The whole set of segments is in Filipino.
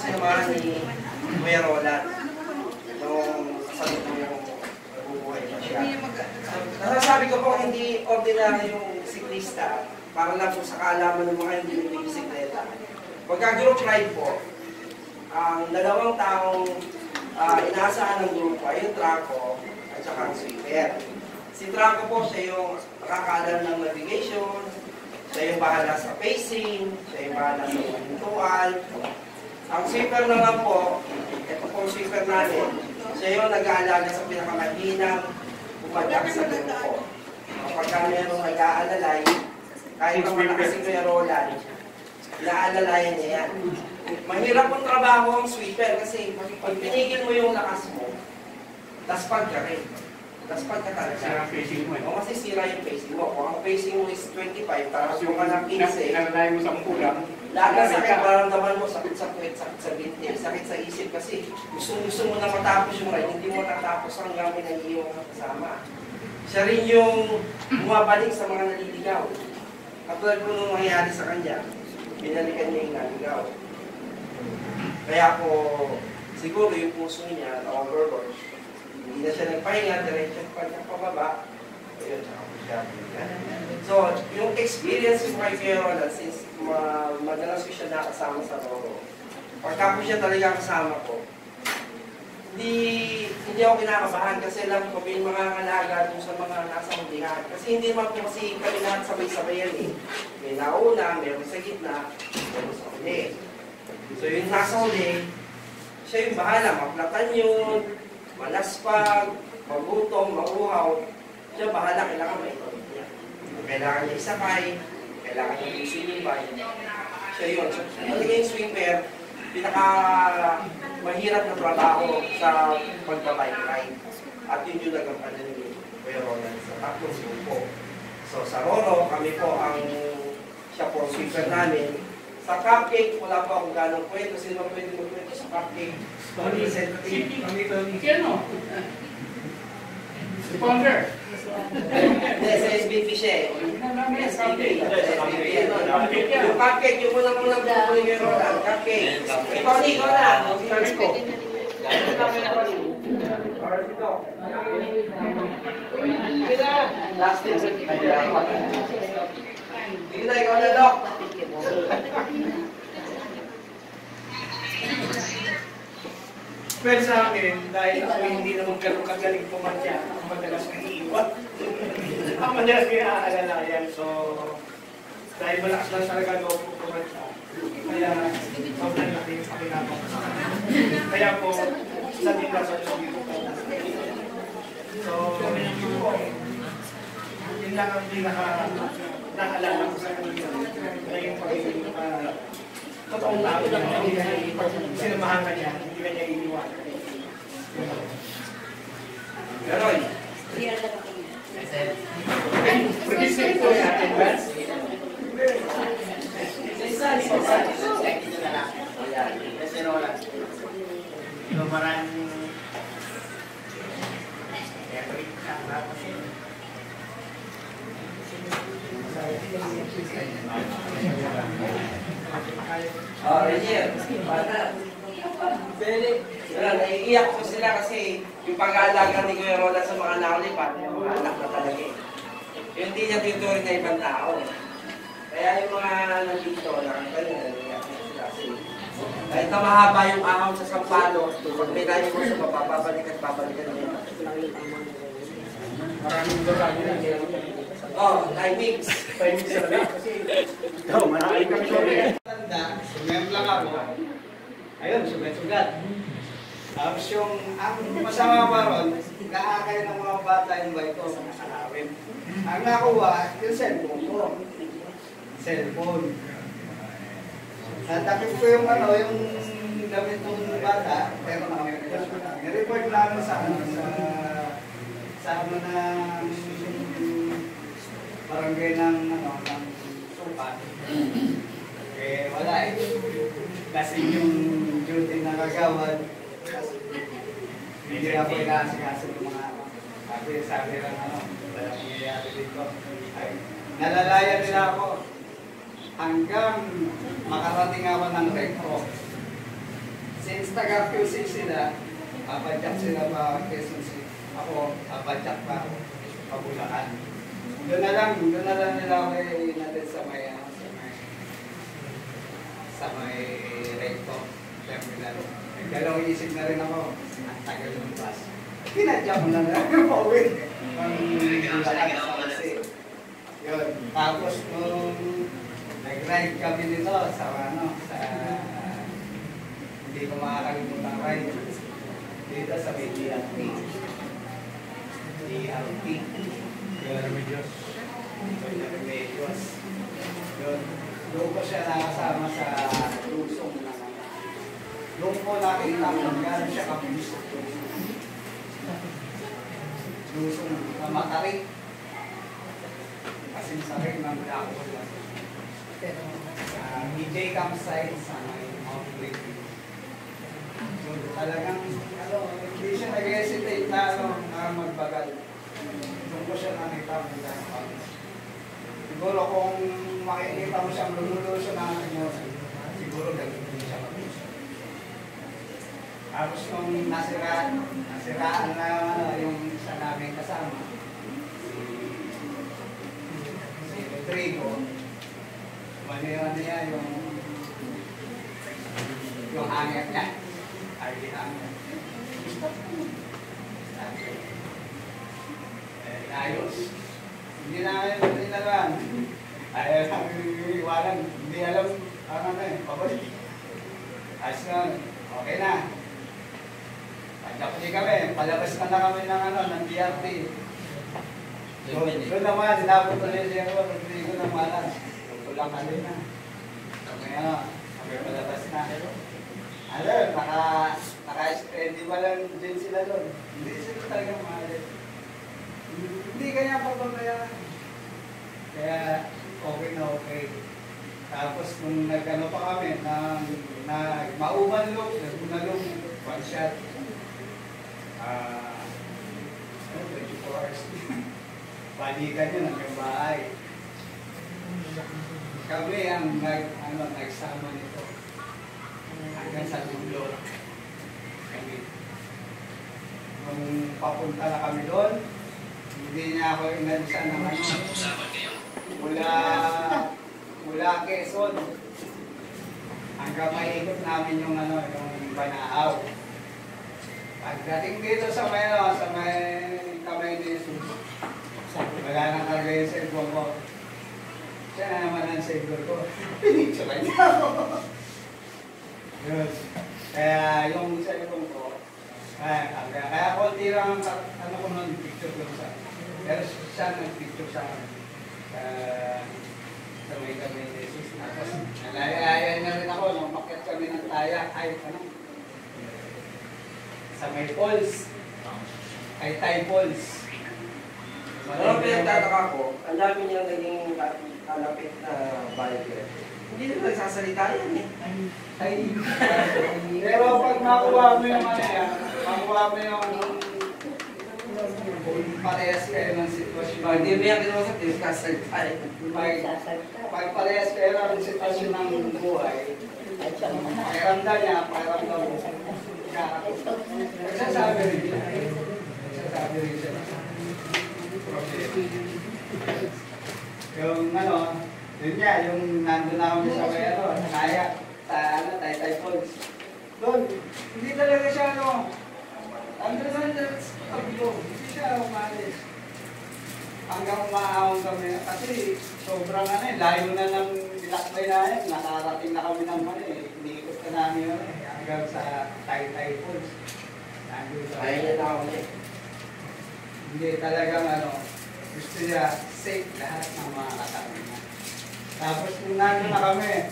sinamahan ni Kuya Roland nung kasalit mo yung nabubuhay pa siya. Nasasabi ko po, hindi ordinary yung siklista para lang po sa kaalaman ng mga hindi nagbibisikleta. Pagka-group ride po, ang dalawang taong inaasahan ng grupo ay yung trucko at saka ang sweeper. Si trucko po, siya yung nakakaalam ng navigation, siya yung bahala sa pacing, siya yung bahala sa hintuan. Ang sweeper naman po, ito pong sweeper natin, siya yung nag-aalaga sa pinakamahinang umadak sa grupo. Kapag mayroong nag-aalalay, kahit ang malakas si Kuya Roland, naaalalayan niya yan. Mahirap ang trabaho ang sweeper kasi pag pinigil mo yung lakas mo, laspag ka rin. Laspag ka talaga. Sira ang pacing mo eh. O kasi sira yung pacing mo. Kung ang pacing mo is 25, tapos yung ka ng 15, nalalay mo sa kulang. lahat ng sakit, maramdaman mo, sakit sa puwet, sakit sa binti, sakit sa isip kasi gusto mo na matapos yung ride, hindi mo natapos hanggang may nag-iwan ka kasama. Siya rin yung bumabalik sa mga naliligaw. Katulad po nung nangyari sa kanya, binalikan niya yung naligaw. Kaya po, siguro yung puso niya, na-overload, hindi na siya nagpahinga, diretso pa niya pababa, ayun, tsaka po siya. So, yung experience ko kay Kuya Roland, since madalas ko siya nakasama sa Roro, pagka po siya talaga kasama ko, hindi ako kinakabahan kasi alam ko may mga ngalaga dun sa mga nasa hulihan. Kasi hindi naman po kasi kami lahat sabay-sabay yan eh. May nauna, meron sa gitna, meron sa huli. So yung nasa huli, siya yung bahala, maplatan yun, malaspag, magutom, mauhaw. Siya bahala, kailangan maitawid niya. Kailangan niya isakay, kailangan niya isinibay. Siya yun. So, talaga yung sweeper, mahirap na trabaho sa pagpa-bike ride. At yun yung nagampanan ni Kuya Roland sa tatlong grupo. So sa Roro, kami po ang siya po sweeper namin. Sa cupcake, wala pa akong ganong kwento. Sino ba pwede magkwento sa cupcake? Tony. Si ano? Si Pounder. Hindi, sa SBP siya eh. SBP. Yung cupcake, yung unang-unang grupo ni Kuya Roland. Cupcake. Tony, ikaw na. Tony ko. Last thing. Sige na, ikaw na, Doc. Pero sa akin, dahil ako hindi naman ganun kagaling pumatya, ang madalas naiiwan. Ang madalas kinaalala yan. So, dahil malakas lang talaga loob ko pumatya. Kaya, sobrang laki yung pakinabang ko sa kanya. Kaya po, sa nila sa dito ko. So, yun lang ang naalala ko sa kanila. Kaya yung pagiging totoong tao na hindi ka sinamahan ka niya, hindi ka niya iniwan. Garoy. Pag-isip ko yung advance. Lumaran Regine, naiiyak ko sila kasi yung pag-aalaga ni Kuya Roland sa mga nakalipat, yung mga anak na talaga eh. Yung hindi niya tinuturing na ibang tao. Kaya yung mga nandito, naiiyak ko sila kasi kahit na mahaba yung ahon sa Sampalo, pag may nayo mo sa baba, babalik at babalikan nila. maraming dorami na ngayon. Oh, timings. Timings talaga. Kasi, marami kami tanda, sumem lang ako. Ayun, sugat-sugat. Tapos yung, ang masama pa ron, naakay ng mga bata yung bike ko, nakakalawin. Ang nakuha, yung cellphone ko. Cellphone. Natakip ko yung ano, yung gamit ng bata, pero nireport namin sa ano ng barangay ng Supat. Eh, wala eh. Kasi yung duty na kagawad, hindi ako inaasikaso ng mga sabi lang walang nangyayari dito. Ay, nalalayan nila ako hanggang makarating ako ng Recro. since taga-QC sila, papadyak sila pa Quezon City. Ako, papadyak pa ako, Pabulacan. Doon na lang nila ako natin sa may, recto, terminal. Dalawang isip na rin ako, ang tagal ng bus. Pinadyak ko na lang yung pauwi. Bulacan sa kasi. Yun. Tapos nung nag-ride kami nito sa hindi ko makakalimutan ride dito sa may DRT. Remedios. Yun. Doon ko siya nakasama sa lusong na doon ko nakita kung gano'n siya kabilis. Lusong na matarik. Kasi sa rin ng dako lang. DJ campsite sa may outbreak. Talagang, hindi siya nag-hesitate na magbagal. Doon ko siya nakita mo dahil. Siguro kung makikita mo siyang lumuluso na siguro gagawin siya mag-uso. Tapos nung nasiraan na yung isa namin kasama, si Rodrigo, maniwan niya yung hangin niya. Ay, hangin. Ayos. Hindi na lang. Ayaw lang iiwanan. Hindi alam, pabalik. Ayos na, okay na. Pagkapuli kami, palabas na kami ng DRT. Doon naman, sinabot ulit siya ko, hindi ko naman alam. Tulang kami na. Kami palabas na. Naka-steady ba lang din sila doon? Hindi sila talaga maalit. Hindi kanya papabayaan. Kaya okay na okay. Tapos nung nagkano pa kami, mauban look, nagpunalong, one shot. 24 hours. Balikan yun hanggang bahay. Kami ang nagsama nito. Hanggang sa dulo. Kami. Nung papunta na kami doon, hindi niya ako inalisan ng mula Quezon. Hanggang maikot namin yung Banaaw. Pagdating dito sa may kamay ni Jesus, wala nang karga yung cellphone ko. Siya na naman ang cellphone ko. Pinicturean niya ako. Yes. Kaya yung cellphone ko, kaya konti lang ko nun, picture ko sa pero siya nag-picture sa akin. Sa may kamay ni Jesus. Tapos, nalayayan na rin ako nung paket kami ng taya. Sa may falls. Ay Thai falls. Pero pinagtataka ko, ang dami niyang naging kalapit na biker. Hindi na nagsasalita yan eh. Pero pag makuha mo yung makuha mo yung parehas kayo ng sitwasyon. Hindi mo yan kinusap, hindi nagsasalita eh. Pag parehas kayo ng sitwasyon ng buhay, pakiramdam niya, pakiramdam mo. Nagsasabi rin siya. Nagsasabi rin siya. Yung yun nga, yung nandun na kami sa may kaya, Taytay Falls. Doon, hindi talaga siya andun na sa tablo, hindi siya umalis. Hanggang umaahon kami, kasi sobrang layo na ng nilakbay na yan, nakarating na kami ng iniikot na namin hanggang sa Taytay Falls. Ayaw niya na ako eh. Hindi talagang gusto niya safe lahat ng mga kasama niya. Tapos kung nandun na kami,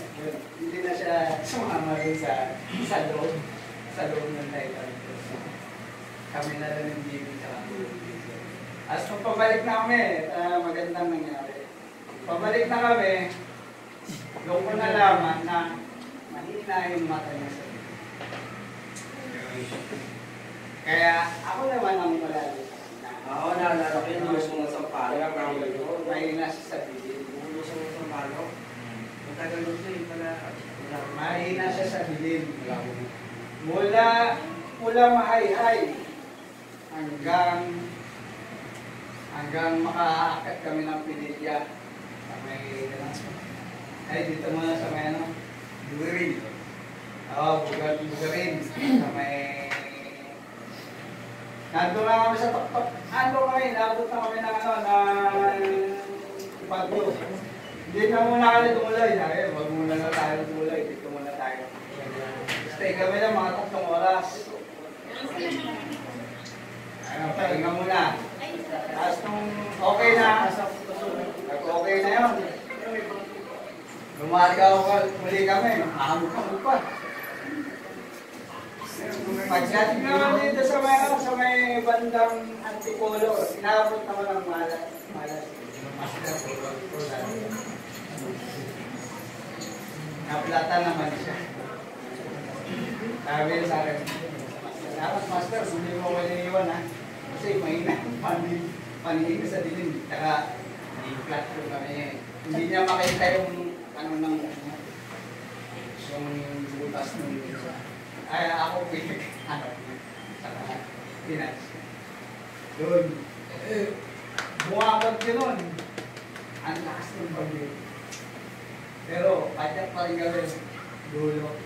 hindi na siya sumama rin sa loob ng Taytay Falls. Kami na rin yung bibig sa kami. As nung pabalik na kami, magandang nangyari. Pabalik na kami, doon ko nalaman na mahina yung mata niya sa dito. Kaya ako naman ang wala dito. Oo, naalala ko yung lulos mo sa palo. Mahina siya sa bilin. Lulos mo sa palo. Matagal mo ito yung pala. Mahina siya sa bilin. mula mahay-hay hanggang makaakit kami ng Pililya sa may dito muna sa may Bugarin. Bugarin sa may nandun na kami sa top. Nabot na kami ng Bagyo. Hindi na muna kami tumuloy. Wag muna na tayo tumuloy. Dito muna tayo. Stay kami lang mga 3 oras. Pahinga muna. Tapos nung okay na yun. Lumagaw muli kami. Mahamog pa. Pagdating naman dito sa may bandang Antipolo, inabot naman ang malas. Naplata naman siya. Sabi sa akin, salamat master, hindi mo ko iniiwan ha. Kasi mahina, paningin ko sa dilim. Saka, i-flat ko kami. Hindi niya makita yung yung butas ng ay ako saka pinats. Doon. Bumakot yun nun. Ang lakas ng bagyo. Pero, padyak pa rin gawin. Dulo.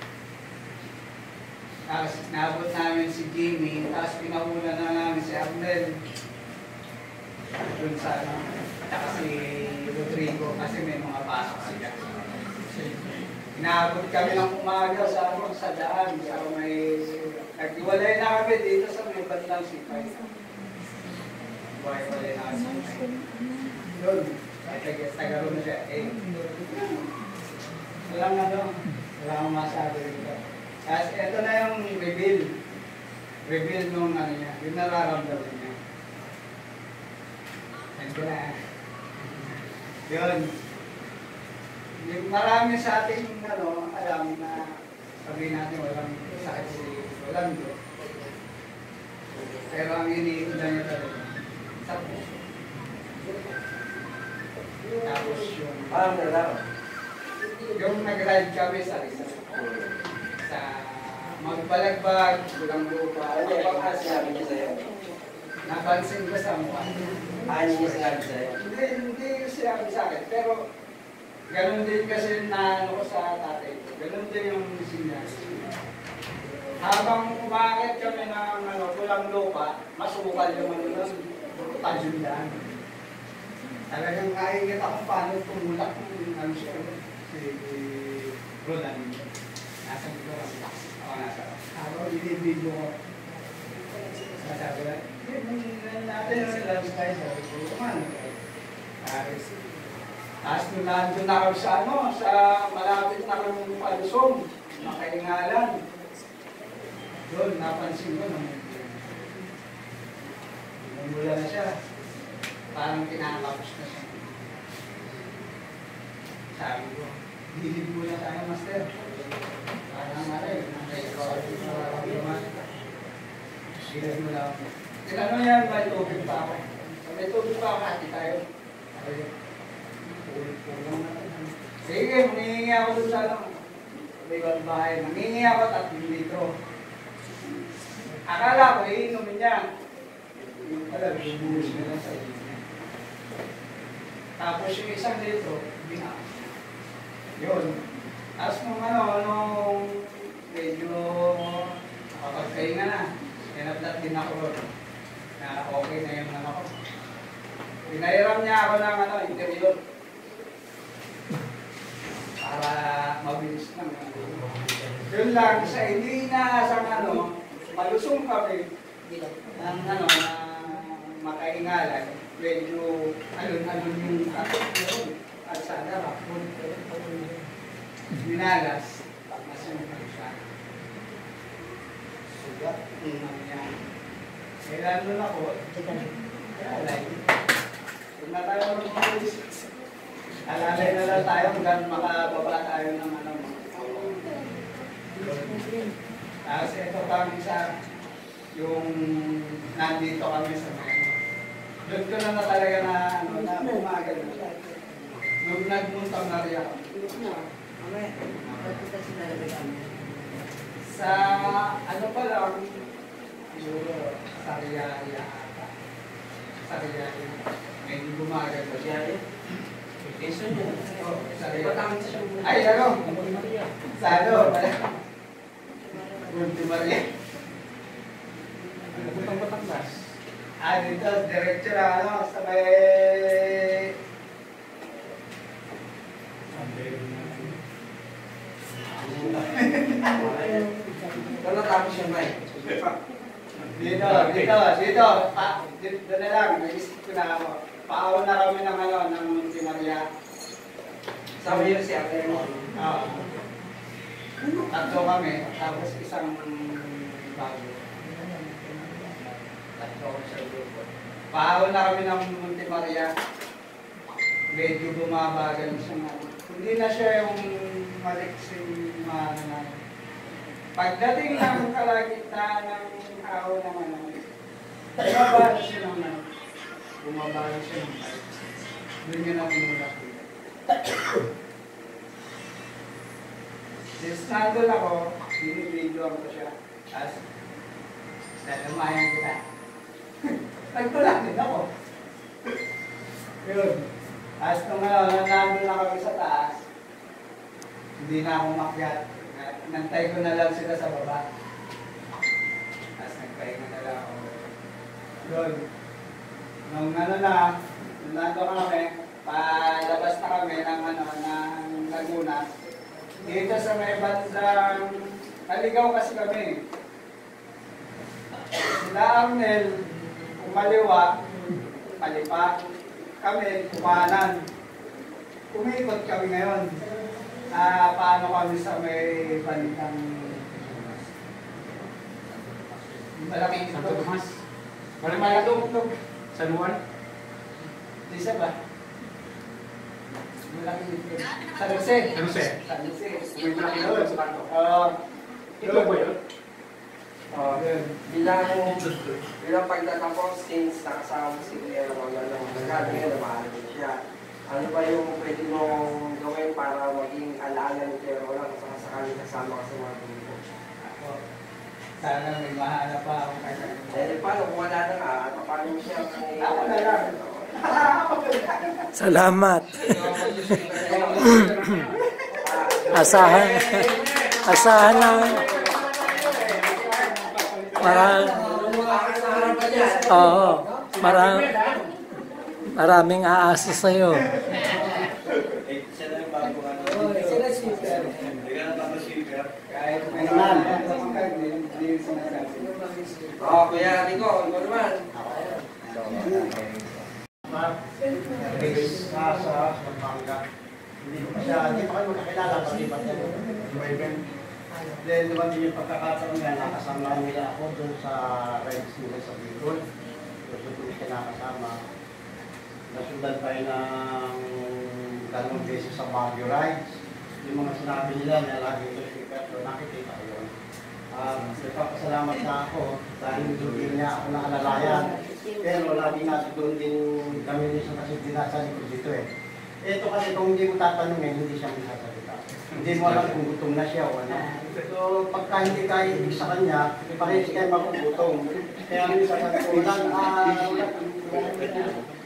Tapos, nabot namin si Jimmy. Tapos, pinauna na namin si Abnel. Doon sa tsaka si Rodrigo. Kasi may mga pasok siya. Inaabot kami ng umaga sa daan. Sa may... Nagdiwalay na kami dito sa may bandang sipay. Buhay-walay na kami. Doon. Taga ron siya. Walang masabi rito. Tapos ito na yung reveal. Reveal nung niya. Yung nararamdaman niya. Nandiyan na. Yun. Yung marami sa ating alam na sabihin natin walang sakit walang do. Pero ang iniinda niya talaga. Tapos yung yung nag-ride kami sa Magbalagbag, Bulang Lupa. Ano ba sinabi niya sa'yo? Napansin ko sa mukha. Ano niya sinabi sa'yo? Hindi ko sinabi sa akin, pero ganun din kasi na ko sa tatay ko. Ganun din yung sinyas. Habang umakit kami ng Bulang Lupa, masukal yung tadyundan. Talagang nakikita kung paano tumulak yung si Roland. Nasa dito kasi ako nasa. Ako i-video ko. Sabi na, natin yung lunch tayo. Sabi ko, kumano. Tapos doon na kami sa malapit na kami palusong, makaingalan. Doon, napansin ko naman. Mula na siya. Parang kinakapos na siya. Sabi ko, hilip muna tayo, master. Parang nakaikawin sa nararamdaman. Hilip muna ako. Tinanong yan, may tubig pa ako. May tubig pa ako, hati tayo. Sige, mangingi ako dun sa bahay. Mangingi ako 3 litro. Akala ko, iinumin niya. Yung pala, binuhos na lang sa inyo. Tapos yung 1 litro, binakas. Yun. Tapos nung medyo nakapagpahinga na, pinaplat din ako na okay na yung ko. Pinahiram niya ako ng interior. Para mabilis lang. Yun lang, sa hindi inaasang malusong kami ng na makaingalan. Medyo alun-alun yung at sana rapon. Minalas, masunod siya. Sugat. Kailan doon ako, alay. Kung na tayo mag-pulis, alalay na lang tayo hanggang makababa tayo ng Tapos ito kami sa yung nandito kami sa doon ko na talaga na bumagal na. Nung nagmuntang na rin ako. Sa Ano pa lang, siguro, Sariaya ata. Sariaya. Medyo gumagal ba siya? Quezon yun. Oo, Sariaya. Patangin siya. Ay, ano? Sa ano? Punti Maria. Butang Batangas. Ah, dito, diretso na, ano, sa may... Wala tapos siya ba eh. Dito. Dito na lang, naisip ko na ako. Paaw na kami ng ano, ng Monte Maria. Sabi yun si Ate mo. Oo. Tatlo kami, tapos isang bago. Tatlo kami sa grupo. Paaw na kami ng Monte Maria. Medyo bumabagal siya nga. Hindi na siya yung maliksing na. Pagdating ng kalagitnaan ng araw naman, bumabalo siya naman. Bumabalo siya naman. Doon yun ang pinulak dito. Since nandun ako, binibidyoan ko siya. Tapos, natamayan kita. Nagtulak din ako. Yun. Tapos nung nandun na kami sa taas, hindi na ako makyat. Nantay ko na lang sila sa baba. Tapos nagpahinga na lang ako. Doon. Nung ano na, nando kami, palabas na kami ng Laguna. Dito sa may bandang, naligaw kasi kami. Sila Arnel, kumaliwa, palipa. Kami, kumanan. Umikot kami ngayon. Paano kami sa may bandang malaking Santo Tomas. Malaking San Juan. Di sa ba? Malaking San Jose. San Jose. San Jose. May malaki doon sa kanto. Ito Yun. ba yun? Bilang pagtatapos, since nakasama si Kuya ng mga nagkagaling ngayon, namahalin siya. Ano ba yung pwede mong gawin para maging alaala ni Kuya Roland kung sakasakali kasama ka sa mga grupo? Ako, sana may mahanap pa ako kanya. Eh, paano kung wala na nga? Paano mo siya? Ako na lang. Salamat. Asahan na maraming aasa sa'yo. Kahit may hindi sinasabi. Kuya Rico, ikaw naman. Sa Pampanga. Hindi pa kayo magkakilala kasi ba then dumating yung pagkakataon nga nakasama nila ako doon sa rides nila sa Bicol. Doon ko siya nakasama. Nasundan tayo ng dalawang beses sa Baguio rides. Yung mga sinabi nila na lagi ito sikat, so nakikita ko yun. Nagpapasalamat na ako dahil doon niya ako naalalayan. Pero lagi nga doon din kami niya kasi dinasa likod dito eh. Ito kasi kung hindi mo tatanungin, hindi siya magsasalita. Hindi mo alam kung gutom na siya o ano. So pagka hindi kaya ibig sa kanya, ipakisi kayo magugutom. Kaya minsan sa kulang,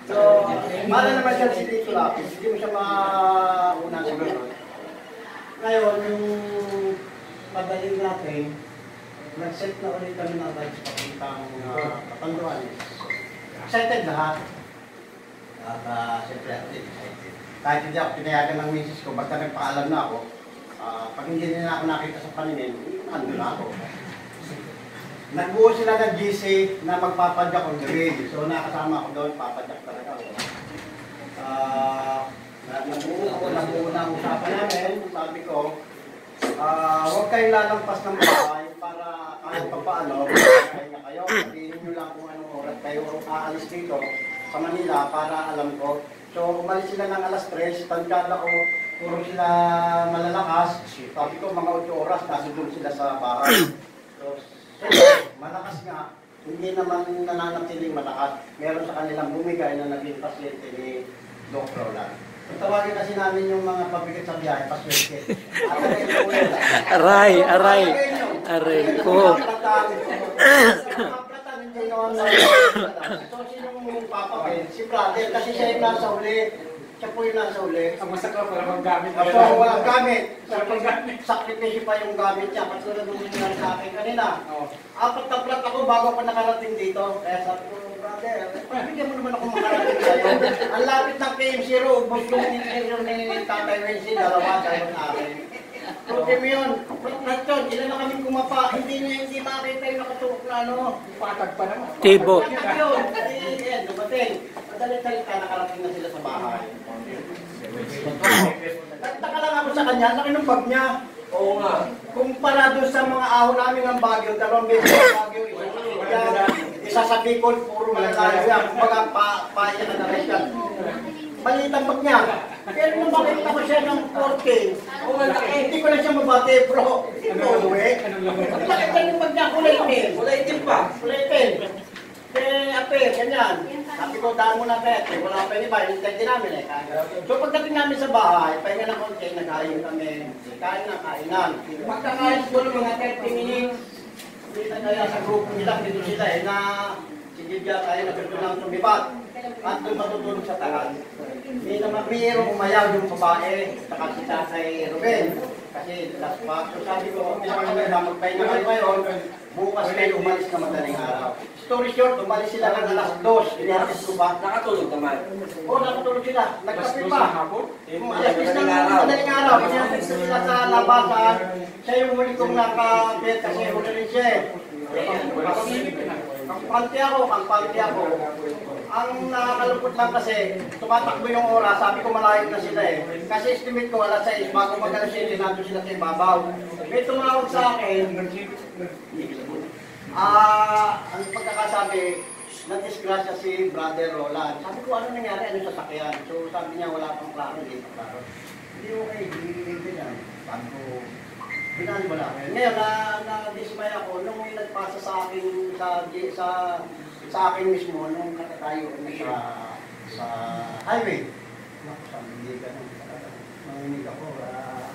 so, para naman siya si Tito Lapis, hindi mo siya mauna sa gano'n. Ngayon, yung padaling natin, nag-set na ulit kami ng rides papuntang Kapanduanes. Excited lahat. At siyempre excited. Kahit hindi ako pinayagan ng misis ko, basta nagpaalam na ako, pag hindi nila ako nakita sa paningin, nandun na ako. Nagbuo sila ng GC na magpapadyak on the way. So nakasama ako doon, papadyak talaga ako. Nabuo na ang usapan namin, sabi ko, huwag kayong lalampas ng bahay para kahit pa paano, kaya kayo, sabihin nyo lang kung anong oras kayo aalis dito sa Manila para alam ko. So umalis sila ng alas 3, tandaan ako, puro sila malalakas. Sabi ko mga 8 oras, nasa doon sila sa bahay. So, malakas nga, hindi naman nananatiling malakas. Meron sa kanilang bumigay na naging pasyente ni Doc Roland. Tawagin kasi namin yung mga pabigat sa biyahe, pasyente. Aray. Aray ko. So, sinong papakit? Si brother, kasi siya yung nasa uli. Siya po yung nasa uli. Ang masakla para maggamit. So, walang gamit. Sakripisyo pa yung gamit niya. Katulad nung nangyari sa akin kanina. Apat na plat ako bago pa nakarating dito. Kaya sabi ko, brother, bigyan mo naman ako makarating sa'yo. Ang lapit ng KMC Road, yung ni Tatay Wensi, dalawa sa yung akin. Problem yun. Plat yun, ilan na kami kumapa. Hindi makita yung nakatuok na ano. Patag pa naman. Tibo. Patag yun. Yan, dumating. Madali-dali ka, nakarating na sila sa bahay. Nagtaka lang ako sa kanya, laki ng bag niya. Oo nga. Kumpara doon sa mga ahon namin ng Baguio, 2 beses ng Baguio, isa sa Bicol, puro malalayo yan. Kumbaga, paaya na rin siya. Maliit ang bag niya. Pero nung makita ko siya ng 4K, hindi ko na siya mabate, bro. Ito, uwi. Bakit ka yung bag niya kulay itim? Kulay itim pa. Kulay itim. Ape, ganyan. Sabi ko, daan mo na pet. Wala pa yung iba, yung din namin eh. So pagdating namin sa bahay, pahinga na konti, nagkain kami. Kain na, kainan. Pagkakain siguro mga 30 minutes, hindi na kaya sa grupo nila, dito sila eh, na sige dyan tayo, nagkaroon ng tumibat. At doon matutulog sa tagal. Mayroong umayaw yung babae, saka si Tatay Ruben. Kasi last pa. So sabi ko, magpahinga kayo ngayon, bukas kayo umalis na madaling araw. Story short, umalis sila ng alas 2. Iniatis ko ba? Nakatulog naman. Oo, nakatulog sila. Nagkape pa. Alas 2 ng madaling araw. Iniatis ko sila sa labasan. Siya yung huli kong nakabet kasi huli rin siya eh. Kampante ako. Ang nakakalungkot lang kasi, tumatakbo yung oras, sabi ko malayo na sila eh. Kasi estimate ko alas 6, bago mag-alas 7, nandun sila sa ibabaw. May tumawag sa akin, ang pagkakasabi, na-disgrasya si Brother Roland. Sabi ko, ano nangyari? Ano sasakyan? So sabi niya, wala pang klaro, hindi pa klaro. Hindi okay, hindi yan. Sabi ko, binaliwala ko yan. Ngayon, na-dismay ako nung may nagpasa sa akin sa akin mismo nung nakatayo sa highway. Naku, sabi, hindi ka nung nanginig ako.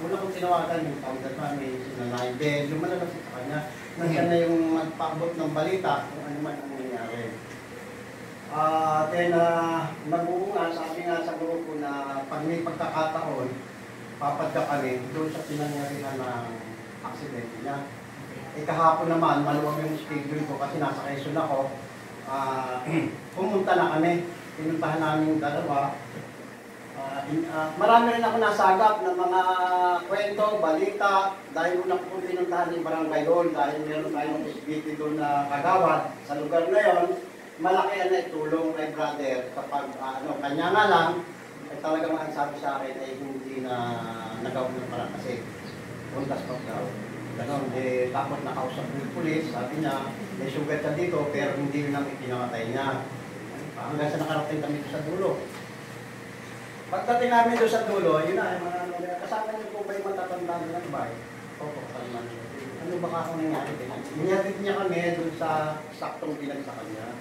Una kong tinawagan yung founder namin, sinanay. Then, lumalabas sa kanya. Nandiyan na yung magpaabot ng balita kung ano man ang nangyari. Then, nag-uunga, sabi nga sa grupo na pag may pagkakataon, papadya kami doon sa pinangyarihan ng aksidente niya. Kahapon naman, maluwag yung schedule ko kasi nasa Quezon ako. Pumunta na kami. Pinuntahan namin yung dalawa. Marami rin ako nasagap ng mga kwento, balita, dahil una ko pinuntahan yung barangay doon, dahil meron tayong SBT doon na kagawad sa lugar na yon. Malaki ang naitulong kay brother kapag kanya nga lang, ay talagang ang sabi sa akin ay hindi na nagawa ng parang kasi puntas pag daw. Ganon, tapos nakausap ng pulis, sabi niya, may sugat ka dito pero hindi yun ang ipinamatay niya. Hanggang sa nakarating kami doon sa dulo. Pagdating namin doon sa dulo, yun na, mga kasama niyo po ba yung matatanda nila ng bahay? Opo, kasama niyo. Ano baka ako nangyari din? Ninyatid niya kami doon sa saktong binagsakan niya.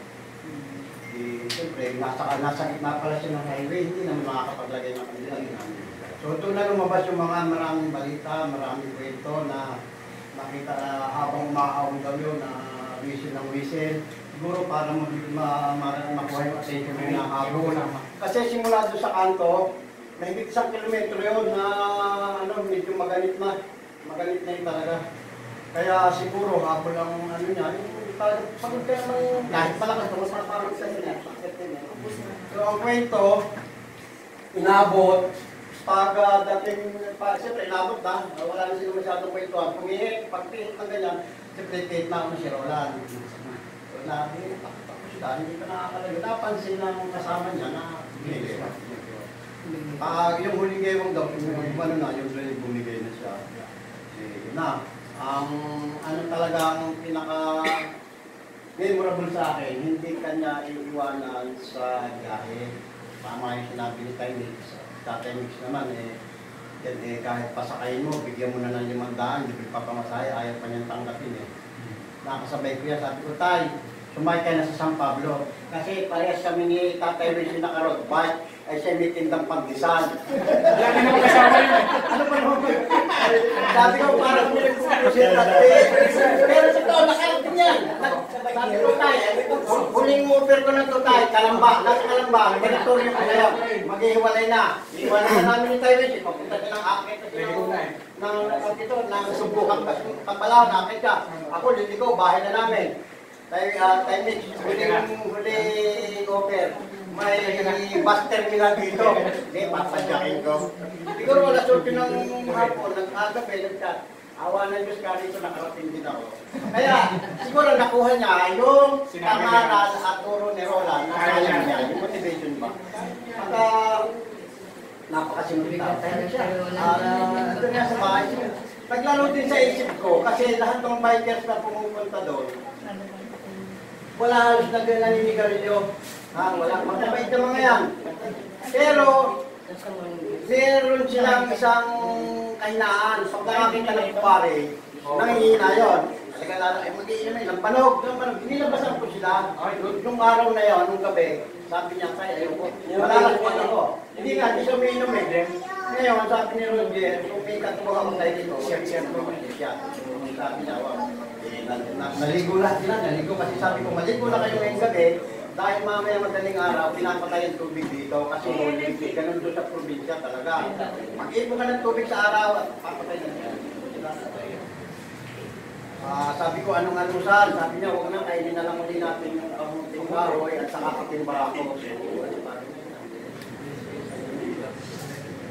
Siyempre, nasa gitna pala siya ng highway, hindi naman makakapaglagay ng kanila namin. So ito na lumabas yung mga maraming balita, maraming kwento na nakita habang umaawang daw yun na whistle ng whistle. Siguro para makuha yung attention ng habol. Kasi simula doon sa kanto, mahigit 1 kilometro yun na medyo magalit na yun talaga. Kaya siguro habol ang niya, yung pagod ka naman kahit malakas naman para parang sa niya. So ang kwento, inabot, pag dating, siyempre inabot na, wala na sila masyadong kwentuhan. Pumihit, pagpihit ng ganyan, siyempre pihit na ako si Roland. So tapos sila, hindi pa nakakalayo. Napansin ng kasama niya na bumigay. Yung huling gaywang daw, yung bumigay na siya. Ano talaga ang pinaka-memorable sa akin, hindi kanya iiwanan sa biyahe. Tama yung sinabi ni Tynix. Tatay Mix naman kahit pasakayin mo, bigyan mo na ng 500, libre pa pamasahe, ayaw pa niyang tanggapin eh. Nakasabay ko yan, sabi ko, Tay, sumakay ka na sa San Pablo. Kasi parehas kami ni Tatay Mix na naka-road bike, ay siya may tindang pandesal. Lagi naman kasama yun eh. Ano pa naman? Sabi ko, parang huling pupusin at pero totoo, nakarating yan. Sabi ko tayo, huling offer ko ng tutay, Kalamba, nasa Kalamba, teritoryo ko na yan. Maghihiwalay na. Iwalay na namin ni Tyrese, papunta ka ng akit ng subukan Kapalaw, nakit ka. Ako, liliko, bahay na namin. Timing, huling offer. May bus terminal dito. Hindi, papadyakin ko. Siguro wala sorti ng hapon, nag-agabi, nag-chat. Awa ng Diyos ka dito, nakarating din ako. Kaya, siguro nakuha niya yung pangaral at turo ni Roland na kaya niya, yung motivation ba. At napakasimula tao. Ito niya sa bahay. Naglaro din sa isip ko, kasi lahat ng bikers na pumupunta doon, wala halos na naninigarilyo. Wala mababait na mga yan. Pero, meron silang isang kahinaan. Pag nakakita ng pare, nangihina yun. Mag-iinom ng panog. Inilabasan ko sila. Nung araw na yun, nung gabi, sabi niya, kaya ayoko. Malalakpan ako. Hindi nga, hindi siya umiinom eh. Ngayon, sabi ni Roger, umikat mo ako tayo dito. Sabi niya, naligo lahat sila. Naligo kasi sabi ko, maligo na kayo ngayong gabi. Dahil mamaya madaling araw, pinapatayin tubig dito kasi Olympic, ganun doon sa probinsya talaga. Mag-ipo ka ng tubig sa araw at papatay na siya. Sabi ko, anong anusan? Sabi niya, huwag na, kainin na lang ulit natin yung kamuting kahoy at saka kating barako.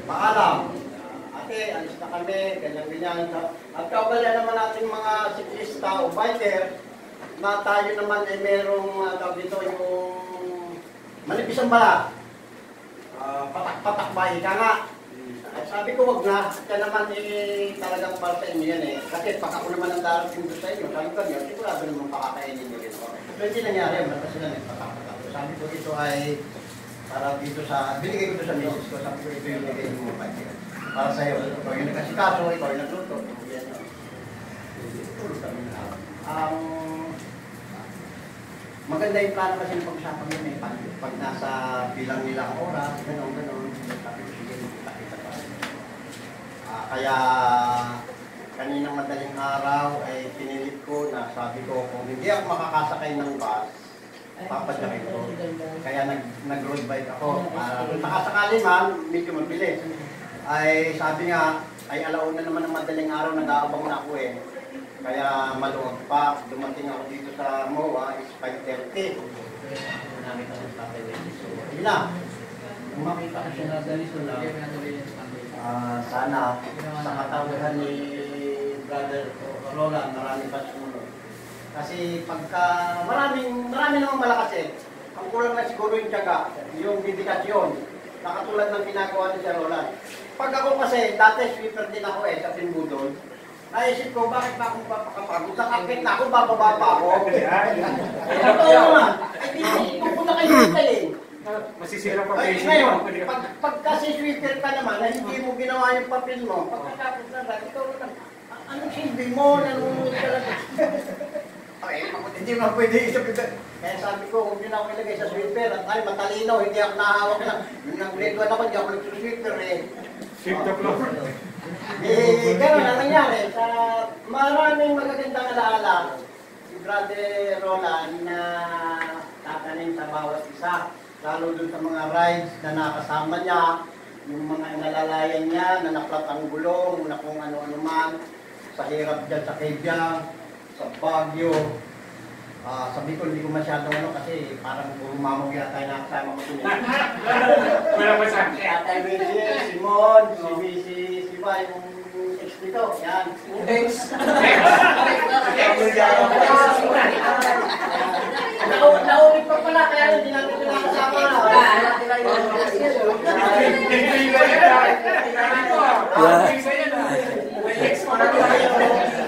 Paalam. Ate, alis na kami, ganyan-ganyan. At kaugalian naman natin mga siklista o biker, na tayo naman ay merong tawag dito yung manipis ang balat. Patak-patak ba, ika nga. Sabi ko wag na, kaya naman talagang para sa inyo yan eh. Kasi pag ako naman ang darating doon sa inyo, sabi ko niyo, sigurado naman pakakainin nyo rin. Pero hindi nangyari, basta sila nagpatak-patak. Sabi ko ito ay para dito sa, binigay ko ito sa misis ko, sabi ko ito yung binigay mo pa dyan. Para sa'yo, ikaw yung nagkasikaso, ikaw yung nagluto. Tulog kami na. Maganda yung plano kasi ng pag-usapan yun eh. Pag nasa bilang nila ang oras, gano'n. Sabi ko, sige, kita pa. Kaya, kaninang madaling araw ay pinilit ko na sabi ko, kung hindi ako makakasakay ng bus, papadyakin ko. Kaya nag-road bike ako. Nakasakali man, medyo mabilis. Ay sabi nga, ay alauna naman ng madaling araw, nag-aabang na ako eh. Kaya maluwag pa, dumating ako dito sa MOA is 5:30. Nakita ko sa tatay so, yun na. Kung makita ko siya na ganito na, sana sa katawahan ni Brother Roland, marami pa sumunod. Kasi pagka, marami namang malakas eh. Ang kulang na siguro yung tiyaga, yung dedikasyon, na katulad ng ginagawa ni Sir Roland. Pag ako kasi, dati sweeper din ako eh, sa Timbudon. Naisip ko, bakit ba akong papakapagod? Sa kakit na ako, bababa pa ako. Totoo naman. Ay, pupunta kayo dito eh. Masisira pa kayo. Ngayon, pag kasi sweeper ka naman, na hindi mo ginawa yung papel mo, pagkatapos na lang, ito lang, anong silbi mo? Nanunod ka lang. Ay, hindi mo pwede isip ito. Kaya sabi ko, huwag nyo na ako ilagay sa sweeper. At ay, matalino, hindi ako nahawak na. Yung nag-grade 1 ako, hindi ako nag-sweeper eh. Sweep the floor. Gano'n ang nangyari. Sa maraming magagandang alaala, si Brother Roland na tatanim sa bawat isa. Lalo dun sa mga rides na nakasama niya, yung mga nalalayan niya, na naklat ang gulong, na kung ano-ano man, sa hirap dyan sa Kebyang, sa Baguio. Sabi ko, hindi ko masyadong ano kasi parang puro mamog yata yung nakasama ko dun. Wala pa sa Si Atay Willie, si Mon, si Ba, yung ex dito, yan. Naulit pa pala, kaya hindi natin pinakasama.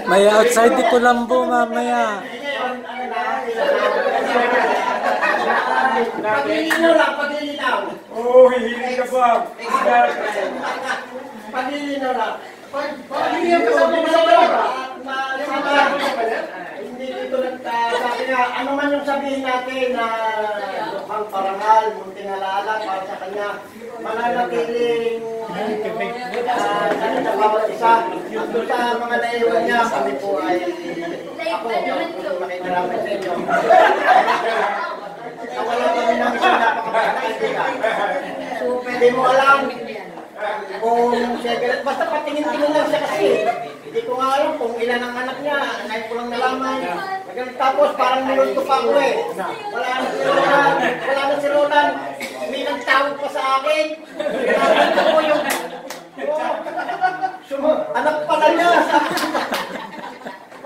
May outside di Colombo mamaya. Paglilinaw lang, paglilinaw. oh, hihiling ka ba? Paglilinaw lang. Paglilinaw ka sa mga hindi dito nagsasabi nga, ano man yung sabihin natin na lukhang parangal, munting alaala para sa kanya, mananatiling Sa bawat isa, doon sa mga naiwan niya, kami po ay ako makikiramay sa inyo. Nawala kami ng isang napakabait na kaibigan. Hindi mo alam kung secret, basta patingin-tingin lang siya kasi. Hindi ko nga alam kung ilan ang anak niya, ngayon ko lang nalaman. Tapos parang nilunto pa ako eh. Wala na si Ronan. May nagtawag pa sa akin. Nalaman ko yung anak pala niya.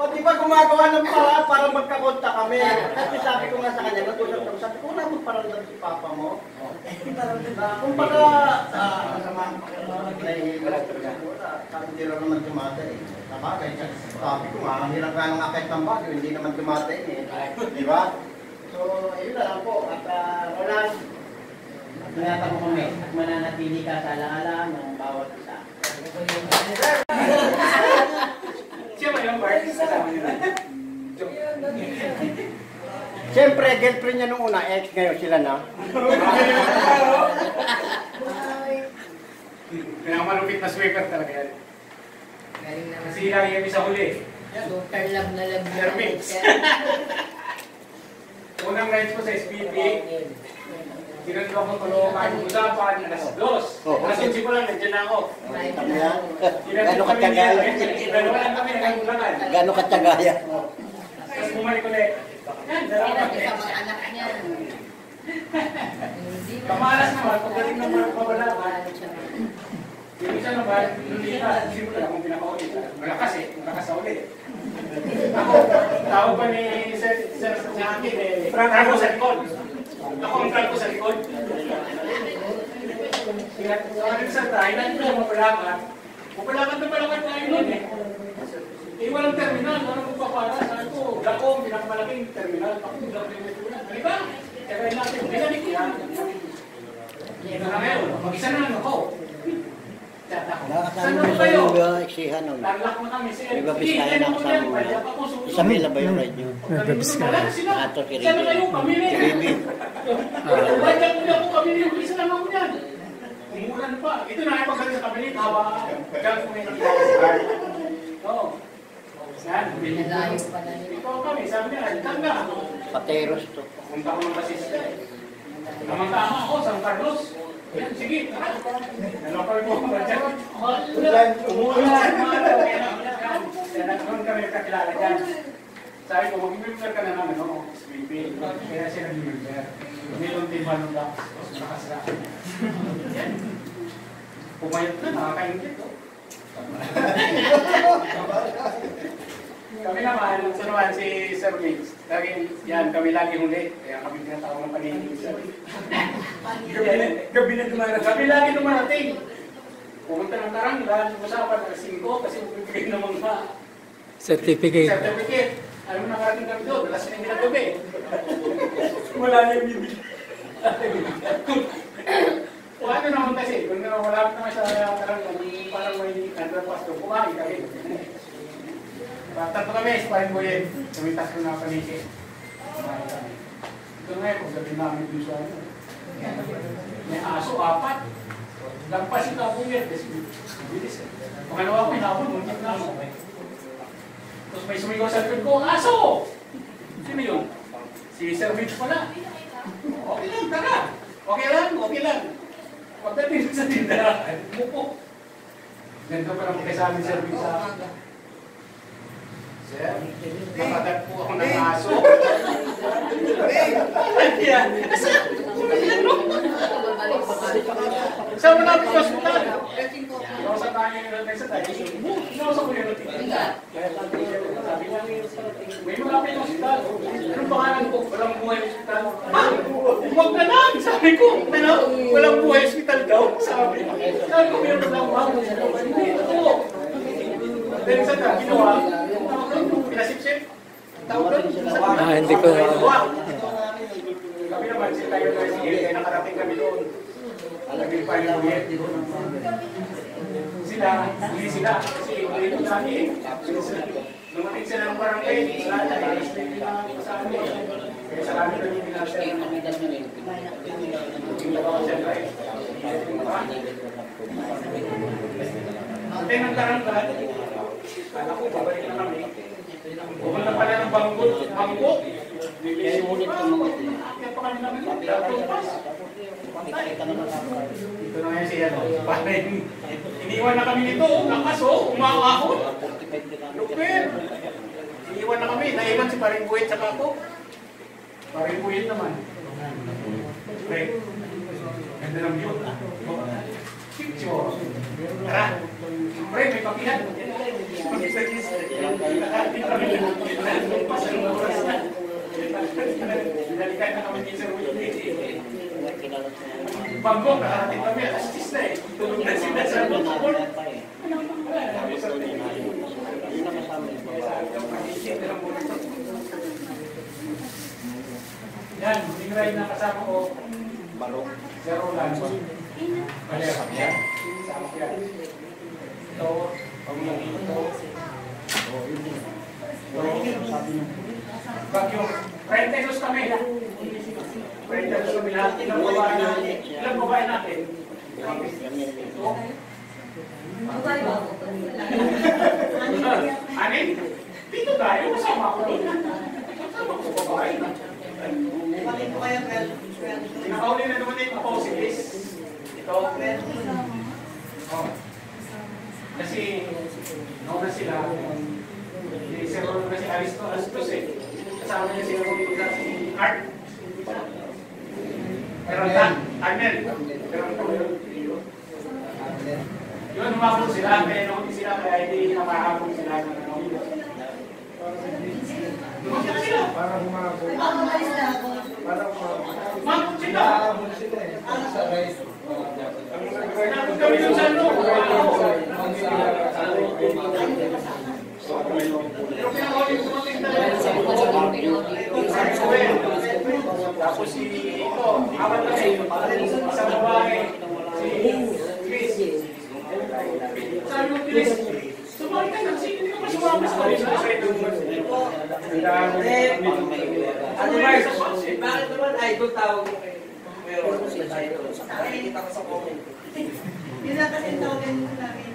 O di ba gumagawa ng paraan para magkakonta kami. Kasi sabi ko nga sa kanya, nag-usap ko, sabi ko, wala magparamdam si Papa mo. Kung baga, sabi nila naman tumata eh. Sabi ko nga, ang hirap nga ng akit ng bagyo, hindi naman tumata eh. Di ba? So, yun na lang po. At Roland, ingatan mo kami at mananatili ka sa alaala ng bawat isa. Siya ba yung Bart? Kasama niyo na. Siyempre, girlfriend niya nung una, ex ngayon sila na. Pinakamalupit na sweeper talaga yan. Galing naman. Kasi lagi kami sa huli. Super love na love. Termix. Unang night ko sa SPP, tinanong ako tulungan kayo usapan, alas 2. Alas 11 ko lang, nandiyan na ako. Gano'ng katagaya? Dalawa lang kami nagkagulagan. Gano'ng katagaya? Tapos bumalik ulit. Yan, dalawa kami. Sa mga anak niya. Kamalas naman, pagdating ng mga pabalaban, yung isa naman, lulita, simula akong pinaka-ulit. Malakas eh, malakas sa ulit. Ako, tawag pa ni Sir sa akin eh, Frank ako sa likod. Ako ang Frank ko sa likod. Sabi ko sa tayo, natin ko yung mapalakan. Mapalakan na palakan tayo nun eh. Eh, walang terminal, walang magpapala. Sabi ko, Dacom, pinakamalaking terminal. Ako, Dacom yung metulan. Ano ba? Kaya natin, binalik yan. Ito na ngayon, mag-isa na lang ako. Nakakasama mo sa yung eksihan nun. Tarlak na kami. May babis kaya nakasama mo na. Isabela ba yung ride nyo? Babis ka. Ato si Isa na kayo, kami na Si yan. Ribi. Balik ako kami na yung isa lang ako yan. Umulan pa. Ito na yung pagdating sa kami ni Tawa. Diyan ko may nakita sa car. Oo. Yan. Nalayo pa na nila. Ito kami. Sabi niya, alitan na. Pateros to. Punta ko ng basis. Tama ako, San Carlos. Yan, sige, tara. Nalokal mo ba dyan? Umulan. Kaya nagkaroon kami kakilala dyan. Sabi ko, mag-member ka na naman, no? Sweeping. Kaya siya nag-member. Nilong team Manong Dax. Nakasra. Yan. Pumayot na, nakakaingit, oh. Kami naman, sa naman si Sir Mix. Yan, kami lagi huli. Kaya kami tinatawag ng paningin. Gabi na dumarating. Gabi lagi dumarating. Pumunta ng Taranglan, usapan ng 5 kasi bibigay ng mga certificate. Alam mo, nakarating kami doon, alas 9 na gabi. Wala na yung bibigay. Wala na naman kasi, kung wala naman sa Taranglan, parang may underpass doon, kumain kami. Tatlo kami, ispahin mo yun. Sumitas ko na panisi. Ito nga, kung sabihin namin dun sa ano. May aso, 4. Lagpas yung tapo yun. Bilis eh. Pangalawa ko, inapon, muntik na ako. Tapos may sumigaw sa likod ko, aso! Sino yun? Si Sir Mitch pala. Okay lang, tara. Okay lang. Pagdating sa tindahan, mupo. Ganito pa lang kasama ni Sir Mitch sa Sir, nakagat po ako ng aso. Saan mo natin yung hospital? Inausa tayo yung sa tayo. Inausa ko yung hospital. Sabi niya, may malapit yung hospital. Anong pangalan ko? Walang buhay hospital. Huwag na lang! Sabi ko, walang buhay hospital daw. Sabi ko, mayroon lang mga hindi ito. Dahil sa tayo, ginawa. Pinasip-sip. Hindi ko Kami naman sila tayo na kaya nakarating kami doon. Alagay pa yung ulit. Hindi sila. Kasi ulit yung dami eh. Lumating sila ng barangay. Sila na sa amin. Kaya sa amin lang yung pinasya. Yung labaw siyempre. Pagdating ng Tarangkat, kala ko, babalik na kami. Pumunta pala ng bangko. Kaya pa kami namin. Ito na ngayon siya, no? Iniwan na kami nito, lakas o, umakahon. Lupin. Iniwan na kami, naiwan si Paring Buhit sa ako. Paring Buhit naman. Okay. Ganda ng view. Picture. Tara. Siyempre, may papihan. Binalikan na kami sa Bangkok, nakarating kami, alas 10 na eh. Tulog na sila sa Bangkok. Yan, yung ride na kasama ko. Zero lang. Balera. Yan. Kasama ko yan. Ito. Bagyo. 30 pesos kami. 30 pesos kami lahat. Ilang babae natin? Ito. Anin? Dito tayo. Kasama ko doon. Kasama ko sa babae. Nakauli na naman yung apostles. Ito. Kasi nauna sila. Si Ron na si Aristos eh. Kasama niya sila si Art. Pero Arnel. Yun, umabot sila. Kaya nakuti sila. Kaya hindi nakahabol sila. Dumating sila. Para humabot. Umabot sila. Ano sa race? Nakot kami dun sa ano. Pero pinakawin dumating talaga. Tapos si ito, apat na isang babae, si Chris. Sabi mo, Chris, sumali ka na, hindi ka pa sumama sa kami sa side ng Ate Mars, bakit naman idol tawag mo kayo? Meron ko sila idol. Nakikita ko sa comment. Yun lang kasi tawagan namin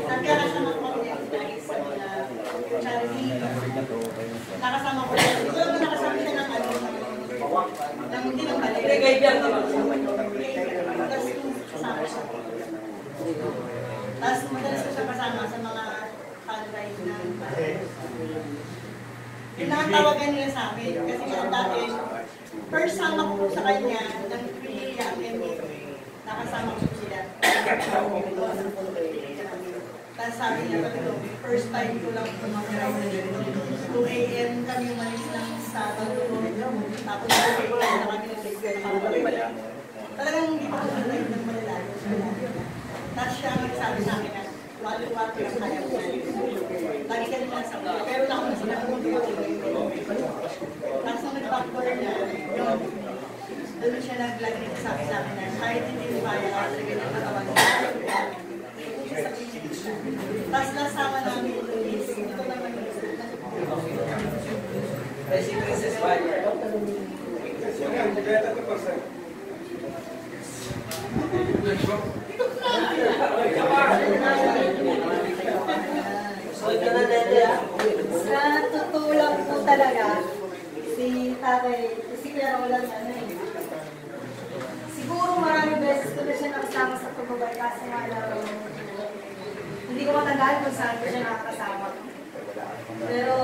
nagkakasama ko kami sa charity. Nakasama ko lang. Ito naman nakasama siya ng ano. Hindi ng balik. Kaibigan naman. Tapos kasama siya. Tapos madalas ko siya kasama sa mga fundraise na yun lang ang tawagan nila sa amin. Kasi nga dati, first sama ko sa kanya ng Piliya nakasama ko sila. Tapos sabi niya, first time ko lang mag-ride. 2 a.m. kami umalis ng Sabado. Tapos wala na kami nag-ride. Talagang hindi ko mag-ride ng malalayo. Tapos siya nagsabi sa akin na walo-walo lang kaya ko. Lagi ka nila sa mga. Pero lang ako na sila kung tapos nung nag-backdoor niya, yun. Doon siya nag-lagay sa akin na kahit hindi mo kaya ka talaga ng katawan niya. Tapos nasama namin is, ito naman Si Princess Fire. sa totoo lang po talaga, si tatay, si Kuya Roland, siguro maraming beses ko na siya nakasama sa pagbabayad kasi nga lang, hindi ko matandaan kung saan ko siya nakakasama. Pero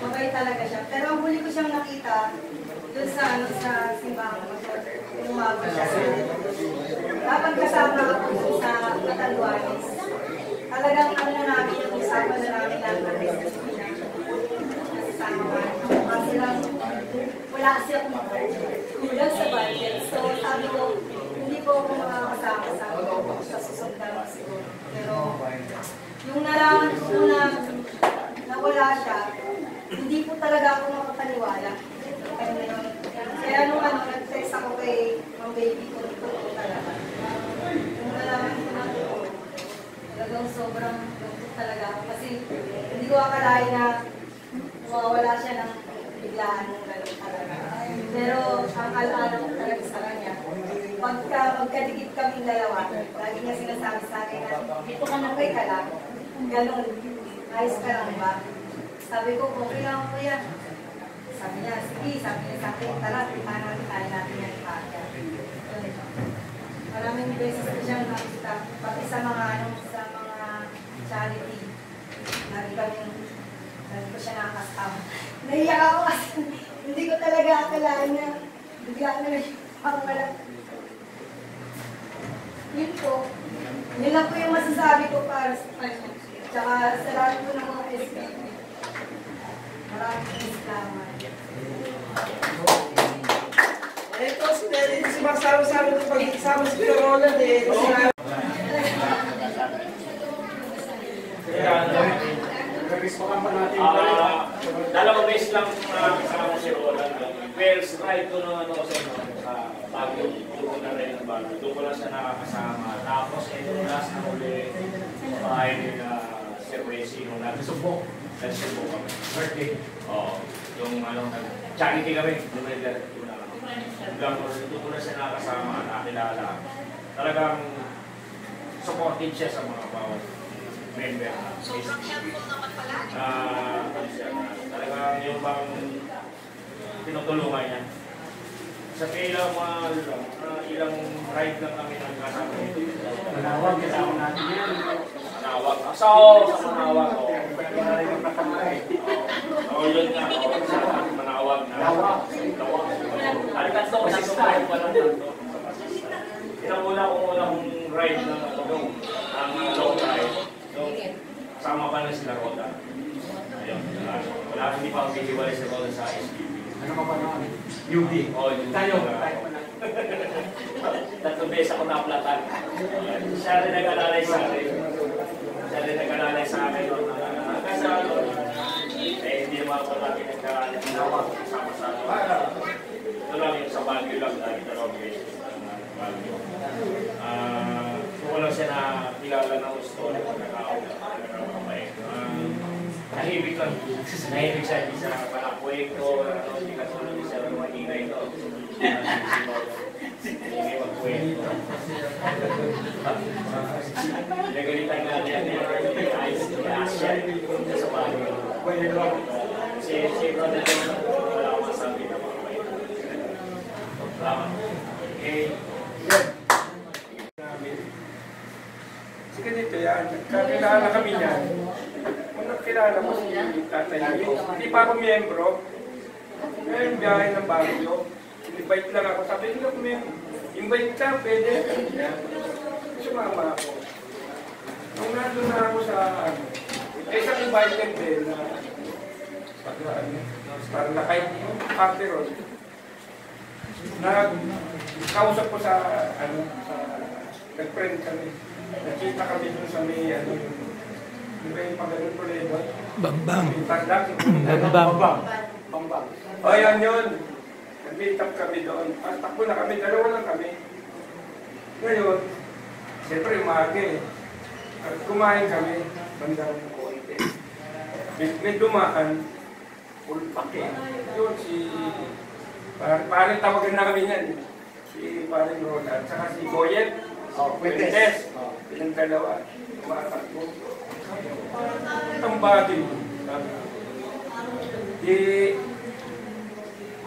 mabait talaga siya. Pero ang huli ko siyang nakita, doon sa simbahan ko, umabot siya. Dapat kasama ako doon sa Catanduanes. Talagang ano na namin, yung usapan na namin lang na business ko siya. Kasama ka. Kasi lang, wala kasi akong kulang sa budget. So sabi ko, hindi po ako makakasama sa susunod na siguro. Pero yung nalaman ko na nawala siya, hindi po talaga ako makapaniwala. Kaya nung nag-text ako kay ang baby ko, talaga. Yung nalaman ko na talagang sobrang lungkot talaga ako. Kasi hindi ko akalain na mawawala siya ng biglaan ng gano'n talaga. Pero ang alaala ko talaga sa kanya, Magkadikit kaming dalawa, lagi niya sinasabi sa akin na, dito ka na ka lang. Ganon, ayos ka lang ba? Sabi ko, okay lang ako yan. Sabi niya, sige, sabi niya sa akin, tara, tayo natin yan ipakya. Maraming beses ko siyang nakita, pati sa mga charity. Lagi ko siya nakakasama. Naiyak ako kasi hindi ko talaga akalain niya. Bigla na lang ako wala. Yun po. Yun lang po yung masasabi ko para sa kanya. Tsaka sa lahat po ng mga SPP. Maraming salamat. Ito, si Magsama-sama ito pag-isama si Kuya Roland eh. Kasi nga, dalawang beses lang kasama si Roland. First ride ko nung ano kasi sa Baguio, doon na rin ng Baguio. Doon ko lang siya nakakasama. Tapos last na uli, bahay ni Sir Wesi nung nag-subok. Nag-subok kami. Birthday. Oo. Yung ano, charity kami. Doon ko na siya nakakasama, nakilala. Talagang supportive siya sa mga bawat member. Talagang yung bang tinutulungan niya. Sa ilang ilang ride lang kami nagkasama nito. Manawag, kasama natin yan. Manawag. Sa Manawag. Oo, yun nga. Manawag na. Tatlo kasi sa ride pa lang tatlo. Pinamula kong ride ng ang long ride. Sama pa na sila Roda. Ayun. Wala, hindi pa ang bihiwalay sa Roda sa SPP. Ano ka pa naman? UB. Oo, yun. Tayo pa na. Tatlong beses ako na-aplatan. Siya rin nag-alalay sa akin. Siya rin nag-alalay sa akin. Kasi hindi naman ako lagi nag-alalay. Sama sa ito lang yung sa Baguio lang dahil dalawang beses ng Baguio. Kung wala siya na kilala ng gusto, nahibig lang. Nahibig siya, hindi siya palakwento, hindi ka tulad siya ng mahina ito. Hindi magkwento. Nagalitan nga niya niya ayos siya sa Baguio. Si Brother wala akong masabi na mga kwento. Okay. Kasi ganito yan, kakilala kami niyan. Kung nakilala mo si Tatay Luis, hindi pa ako miyembro. Ngayon biyahe ng Baguio, invite lang ako. Sabi nila kung invite ka, pwede. Sumama ako. Nung nandun na ako sa isang invited din na parang naka-cateron. Nagkausap ko sa nag-friend kami. Nakita kami dun sa may yung pag-ganun ko rin doon. Bambang. Bambang. Bambang. O yan yun. Nag-meet up kami doon. Takbo na kami. Dalawa lang kami. Ngayon, siyempre umaga eh. Kumain kami. Bandang konti. May dumaan. Pulpake. Yun si... Parang tawagan na kami yan. Si Parang Roland. Saka si Boyet. Fuentes. Ilang dalawa. Tumatakbo. Itong body mo.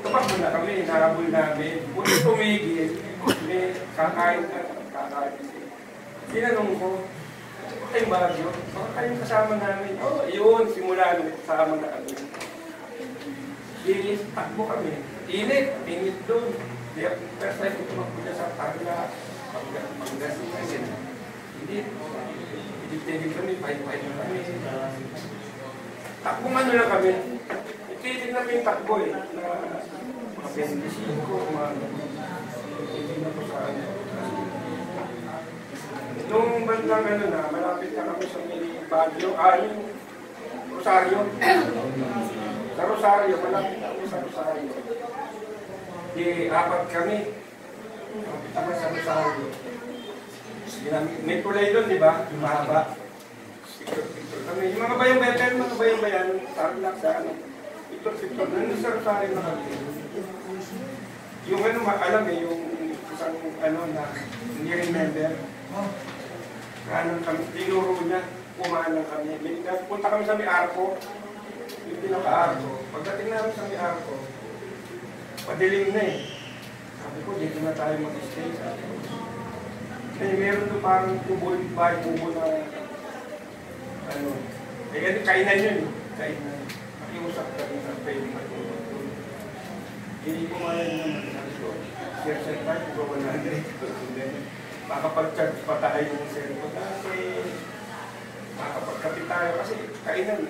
Tumakbo na kami. Nahabol namin. Kung tumigil, kakain ka. Tinanong ko, ay Baguio, baka kayong kasama namin. Oh, yun, simula kasama na kami. Takbo kami. Init doon. First time ko tumakbo na sa Tarla, Pangasinan. Hindi. Itigil kami, pahit-pahit na kami. Takbo ano lang kami. Itigil namin yung takbo eh. Mga 25, mga itigil na po sa ano. Nung bandang ano na, malapit na kami sa Baguio, Rosario. Sa Rosario, malapit na kami sa Rosario. Apat kami. Malapit naman sa Rosario. May tulay doon, di ba? Yung mahaba. Yung mga bayang-bayan, tarlac sa ano. Picture. Nandun sa Rosario na kami. Yung ano, alam eh, yung isang ano na hindi remember. Kanan kami, tinuro niya, kumanan kami. Punta kami sa may arko, yung pinaka-arko. Pagdating namin sa may arko, padilim na eh. Sabi ko, dito na tayo mag-stay. Sabi ko. Meron doon parang tubo na ano. Kainan yun eh. Kainan. Nakiusap kami sa pwede matulog doon. Hindi ko malay naman. Sabi ko, share tayo, ko 100. Makapag-charge pa tayo ng cellphone kasi makapagkapit tayo kasi kainan.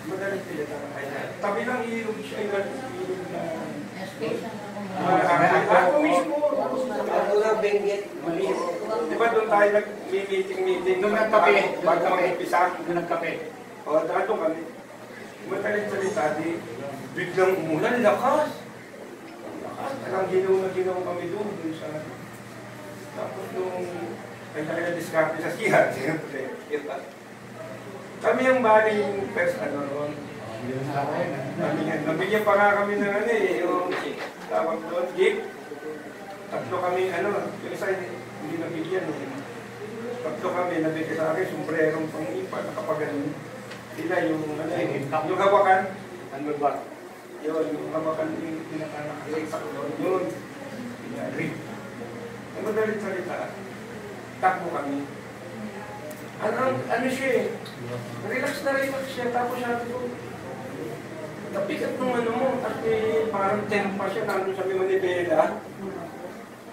Madaling pila tayo kainan. Tabi lang ilog siya, ilog na ako mismo. Ako lang, Benguet. Di ba doon tayo nag-meeting? Doon nagkape. Bago mag-umpisa. Doon nagkape. O, dato kami. Madaling salita, di biglang umulan, lakas. Lakas. Alang ginaw kami doon sa... Tapos nung kaya diskarte sa siya, siyempre. Kami ang bali yung first ano noon. Nabigyan pa nga kami ng ano eh, yung tawag doon, gift. Tatlo kami, ano, yung isa hindi nabigyan eh. Tatlo kami, nabigyan sa akin, sombrerong pang-ipa, nakapaganon. Sila yung, ano, yung hawakan. Ano ba? Yun, yung hawakan yung pinaka-nakasaksak doon. Yun. Rip. Ang madalit salita, takbo kami. Ano siya eh, relax siya, tapos sabi ko, napikat nung ano mo, kasi parang tempa siya, nandun sa Manibela.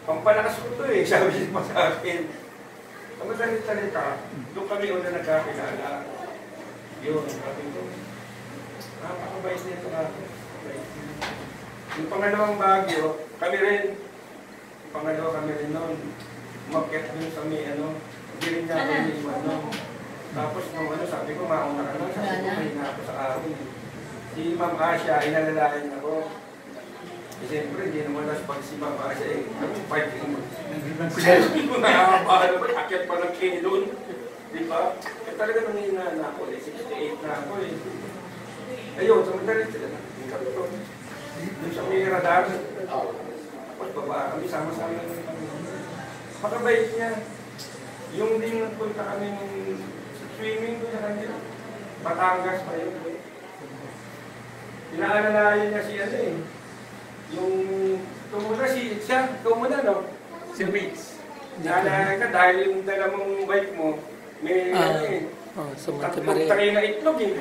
Pampalakas ko to eh, sabi siya pa sa akin. Ang madalit salita, doon kami una nagkakilala. Yun, sabi ko, napakabait nito nga. Yung pangalawang Baguio, kami rin, pangalawa kami rin noon, umakyat dun sa may ano, hindi rin niya ako iniwan noon. Tapos nung ano, sabi ko, mauna ka lang, sabi ko, may na ako sa akin. Si Ma'am Asya, inalalayan ako. Eh, siyempre, hindi naman nas pag si Ma'am Asya, eh, kami fighting mo. Sabi ko, nakakabahal naman, akyat pa ng kilon. Di ba? Eh, talaga nangyayaan na ako, eh, 68 na ako eh. Ayun, sa madalit sila, kami to. Doon sa may radar. Tapos baba kami, sama-sama naman kami. Pakabait niya. Yung din nagpunta kami nung swimming doon sa kanila. Batangas pa yun. Inaalalayan niya si ano eh. Yung, tumuna siya, tumuna no? Si Riggs. Inaalalayan ka dahil yung dala mong bike mo, may ano eh. Sa Monte Maria. Tatlong na itlog eh.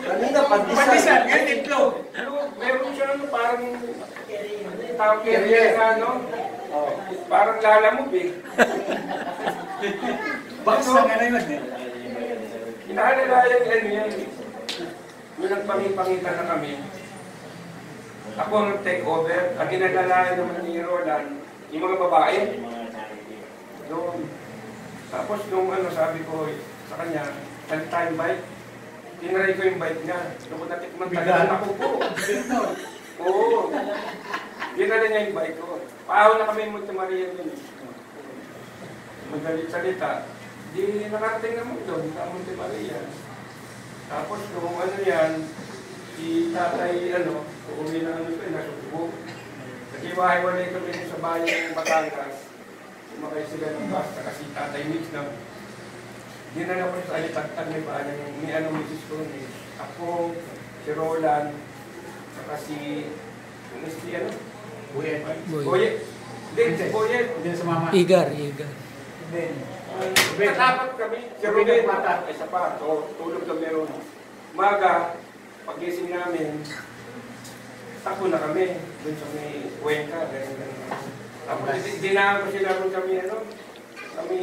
Kanina, Pandisan, yan itlog. Meron siya ano, parang tawag carrier na ano. Parang lalamog eh. Bakit na nga yun eh? Inaalalayan yan yan. Nung nagpangipangita na kami, ako ang take over. Ang inalalayan naman ni Roland, yung mga babae. Doon. Tapos nung ano sabi ko sa kanya, time bike, tinry ko yung bike niya. Nung natikman talaga ako po. Oo. Dinala niya yung bike ko. Paaw na kami yung Monte Maria yun. Magalit salita. Di nakarating naman doon sa Monte Maria. Tapos nung ano yan, si tatay ano, uuwi na ano ko, nasubo. Naghiwahiwalay kami sa bayan ng Batangas. Sumakay sila ng bus, kasi tatay mix na. Dinala ko sa alitagtag may bayan, may ano misis ko ni. Ako, si Roland, saka si ano? Buyet. Boyet. Hindi, si Boyet. Hindi sa mama. Igar. Hindi. Natapat kami. Si Ruben, isa pa. So, tulog kami ron. Umaga, pag-gising namin, tako na kami. Doon sa may Cuenca. Tapos, dinaan ko sila ron kami, ano? Kami,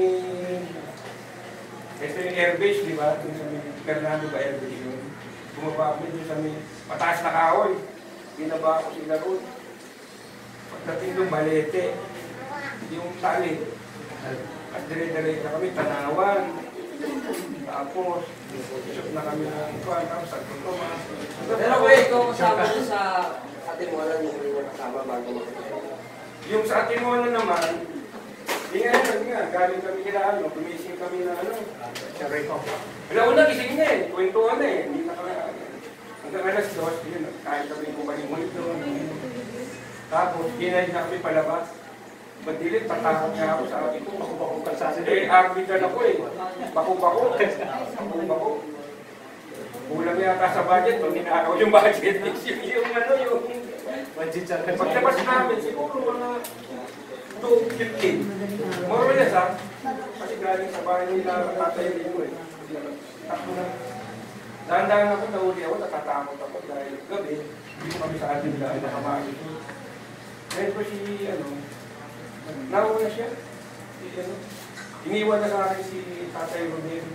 ito yung airbase, di ba? Doon sa may Fernando ba airbase yun? Bumaba kami doon sa may mataas na kahoy. Binaba ko sila ron. Pagdating doon, Balete. Yung tali. At dire-diretso kami, Tanawan. Tapos, isip na kami ng kuwan, tapos Santo Tomas. Pero kuya, ikaw kasama doon sa Atimonan yung rin kasama bago makikita. Yung sa Atimonan naman, di nga, galing kami kila ano, gumising kami na ano. Wala gising na eh, kwentuhan na eh. Hindi na kami, hanggang alas 2, yun, kahit kami kumalimulid doon. Tapos, ginay niya kami palabas. Madilim, tatakot nga ako sa akin ko. Bako-bako ka sa akin. Eh, arbitral ako eh. Bako-bako. Bako-bako. Kulang yata sa budget. Pag ninakaw yung budget, yung ano, yung... Pagtabas namin, siguro mga 2:15. More or less ha. Kasi galing sa bahay nila, tatay rin mo eh. Takbo na. Dahan-dahan ako, nahuli ako, natatakot ako dahil gabi, hindi ko kami sa atin dahil nakamali. Ngayon po si, nauna siya. Iniwan na sa akin si Tatay Rodel.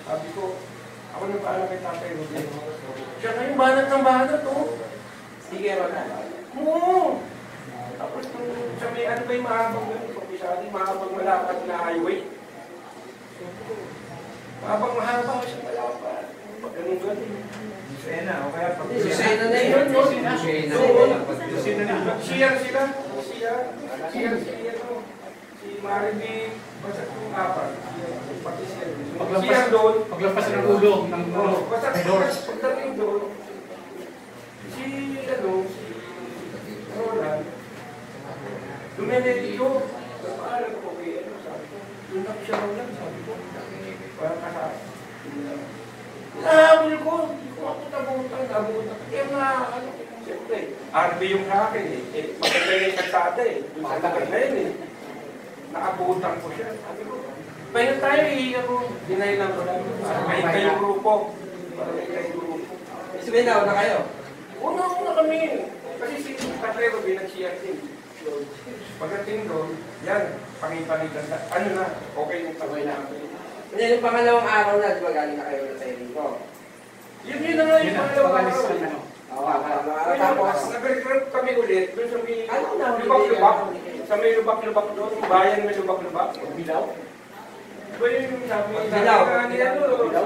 Sabi ko, ako nang paalam kay Tatay Rodel. Siya na yung banat ng banat, oh. Sige, Rodel. Oo. Tapos sa may ano ba yung mahabang gano'n? Pag-isali, mahabang malapad na highway. Mahabang mahaba siya malapad. Pag ganun-ganun. Sena, o kaya pag... Susena na yun. Susena na. Siyang sila. Siyang si Maribig, basta kung apat. Pati siya. Siyang doon. Paglapas ng ulo. Basta pagdating doon. Si Roland, lumene dito. Paalam ko kay sabi ko. Doon ako siya Roland, sabi ko. Parang kasama. Nahabol ko. Hindi ko ako nabutan. Kaya siyempre, RB yung sa akin eh. Maganda yung kalsada eh. Doon sa lakay na yun eh. Nakabutan ko siya. Sabi ko, bayan tayo eh. Dinay lang ko lang. May kayong grupo. May kayong grupo. Sabihin na kayo. Una kami. Kasi si Tatay Robin nag-share din. Pagdating doon, yan, pangipanitan na. Ano na, okay yung taway namin. Yan yung pangalawang araw na, di ba galing na kayo sa Eriko? Yun na nga yung pangalawang araw. Tapos, nag-recruit kami ulit doon sa may lubak-lubak. Sa may lubak-lubak doon, bayan may lubak-lubak. Bilaw? Diba yung sabi nila doon?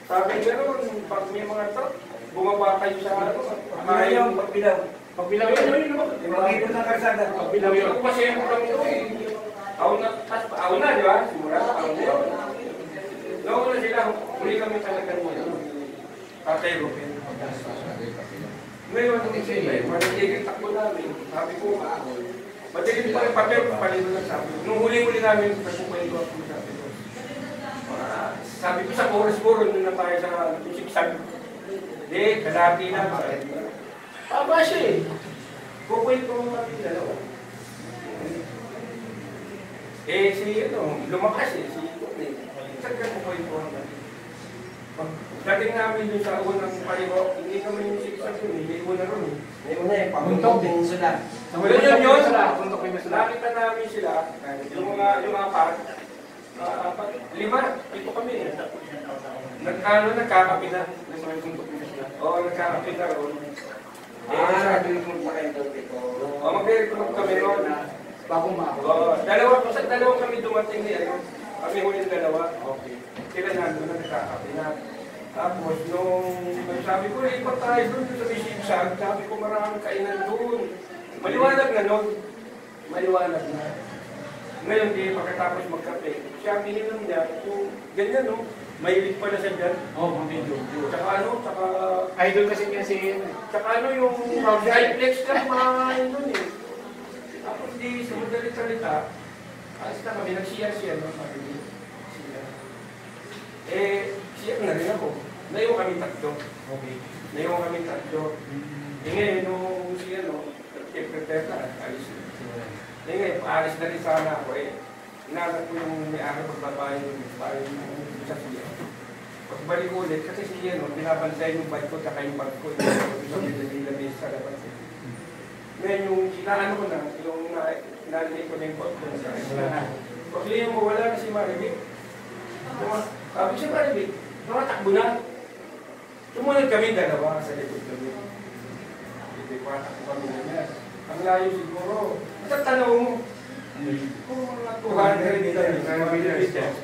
Sabi nila doon, pag may mga truck, bumaba kayo sa ano. Ayaw, pagbilaw. Pagbilaw yun, Pagbilaw ng karsada. pagbilaw yun. Ako kasi yung lang ito eh. Ako na, di ba? Simula, ako na yun. Nauna sila, huli kami talaga nila. Tatay Rupin. Ngayon, matitigil takbo namin. Sabi ko, matitigil pa rin papel, palito lang sabi ko. Nung huli-huli namin, pagkukwento ako sabi ko. Sabi ko sa Boris-Boro, nung na tayo sa sabi ko. Hindi, kalati na. Paba siya eh. Kukwento mo natin dalawa. Eh, lumakas eh. Saan ka kukwento natin? Dating namin dun sa unang payo, hindi kami yung siksa dun, hindi una ron eh. May una eh, pamuntok din sila. Yun. Nakita namin sila, yung apat, 5, ito kami eh. Nagkakapi na. Oo, nagkakapi na ron. Nag-recruit na kayo doon dito. Oo, mag-recruit kami ron. Bagong maako. Oo, dalawa kami dumating niya. Kami huli ng dalawa. Okay. Sila nandun na nagkakapi na. Tapos, nung sabi ko, ipat tayo doon sa Bishipsag, sabi ko maraming kainan doon. Maliwanag na noon. Maliwanag na. Ngayon, di pagkatapos magkape, siya ang ininom niya, yung ganyan, no? Mahilig pala siya dyan. Oo, mga video. Tsaka Idol kasi niya si... Tsaka yung triplex lang mga nun eh. Tapos di, sa madalit salita, alis na kami, nag-share-share, no? Share na rin ako. Naiwan kami tatlo. Okay. Naiwan kami tatlo. Ngayon, nung siya, no? Prepare na, alis na. Ngayon, paalis na rin sana ako eh. Inanap ko yung may-ari pagbabayo yung sa siya. Pagbalik ulit, kasi siya, no, binabantay yung bike ko, saka yung bag ko, yung nilabis sa labas. Ngayon, yung sinaano ko na, yung nalagay ko na yung bag ko sa isla. Pag yung mawala na si Maribig, sabi si Maribig, nakatakbo na. Sumunod kami dalawa sa likod kami. Hindi ko atakbo kami na niya. Ang layo siguro. At tanaw mo, kung mga 200 meters,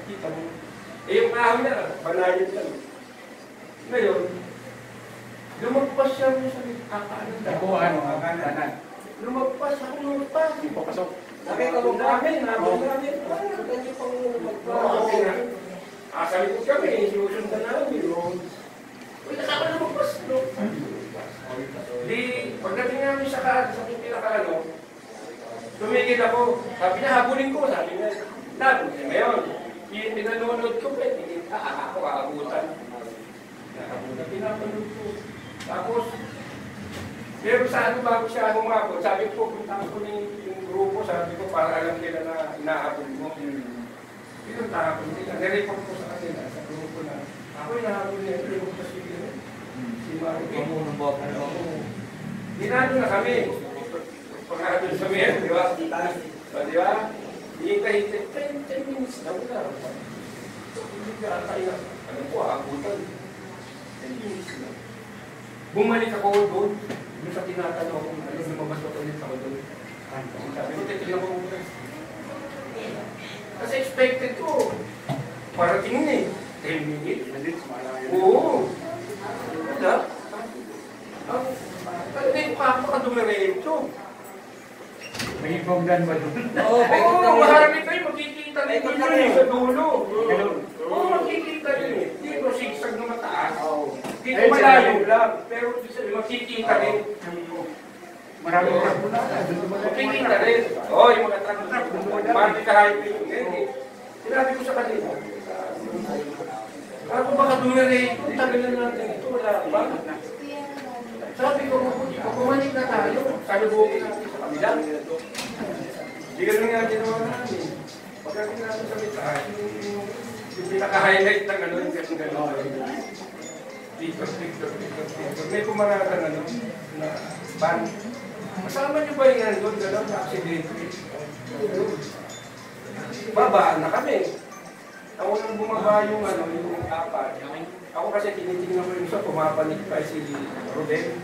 kita mo. Eh yung kahoy na, banayad lang. Ngayon, lumagpas siya sa kakaanan. Ako, kanan. Lumagpas, ako lumagpas. Hindi po pasok. Nabong namin. Ganyan pang lumagpas. Sa likod kami, sinusundan namin. Uy, nakaka lumagpas. Di, pagdating namin sa pinaka ano, tumigil ako. Sabi niya, habulin ko. Sabi niya, nabulin niya ngayon. Pinanonood ko, ako kakabutan. Nakabutan, pinapanood ko. Tapos, pero sa ano bago siya humabot, sabi ko, punta ko yung grupo, sabi ko, para alam nila na inahabol mo. Pinunta ko nila, nireport ko sa kanila, sa grupo na, ako inahabol niya, report ko si Marvin. Dinado na kami. Pagkakadun sa miyan, di ba? Di ba? Hintay-hintay, 10 minutes na wala. Hindi ka kaya. Alam ko, abutan. 10 minutes na. Bumalik ako doon. Doon sa tinatanong ko, lumabas ko ulit ako doon. Sabi ko, tignan ko muna. Kasi expected ko. Parating na eh. 10 minutes. Oo. Wala. Hindi ko kapakadumiretso. May program ba doon? Oo, maharami kayo. Makikita rin sa dulo. Oo, makikita rin eh. Dito, sigsag na mataas. Dito malayo lang. Pero makikita rin. Maraming truck po na. Makikita rin. Oo, yung mga truck. Marami ka-highway yung ganyan. Sinabi ko sa kanila. Ako baka dumiretso. Tagal na natin ito. Wala ba? Sabi ko, pumanik na tayo. Sabi bukin natin sa kabila. Hindi ka lang nga ginawa namin. Pagdating natin sa mitaan, yung pinaka-highlight ng ano, yung gano'n. Picture. May pumaratan ano, na van. Kasama niyo ba yung nandun, gano'n, na aksidente? Babaan na kami. Ako nang bumaba yung ano, yung apat. Ako kasi tinitingnan ko yung isa, pumapanik pa si Ruben.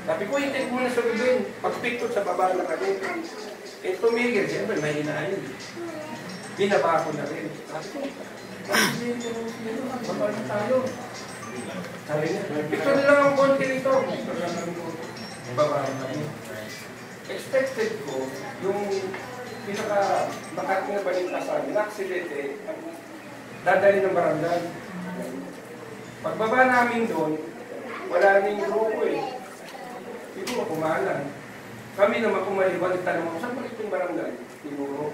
Sabi ko, hintay ko muna sa Ruben. Pag-picture sa baba na kami. Eh, tumigil. Siyempre, may hinahin. Binaba ko na rin. Sabi ko, baba na tayo. Sabi niya, picture na lang ang konti rito. Baba na kami. Expected ko, yung pinaka-makarating na balita sa amin, aksidente, dadali ng barangay. Pagbaba namin doon, wala rin grupo eh. Siguro kumalan. Kami naman kumaliwan, nagtanong ako, saan balik yung barangay? Siguro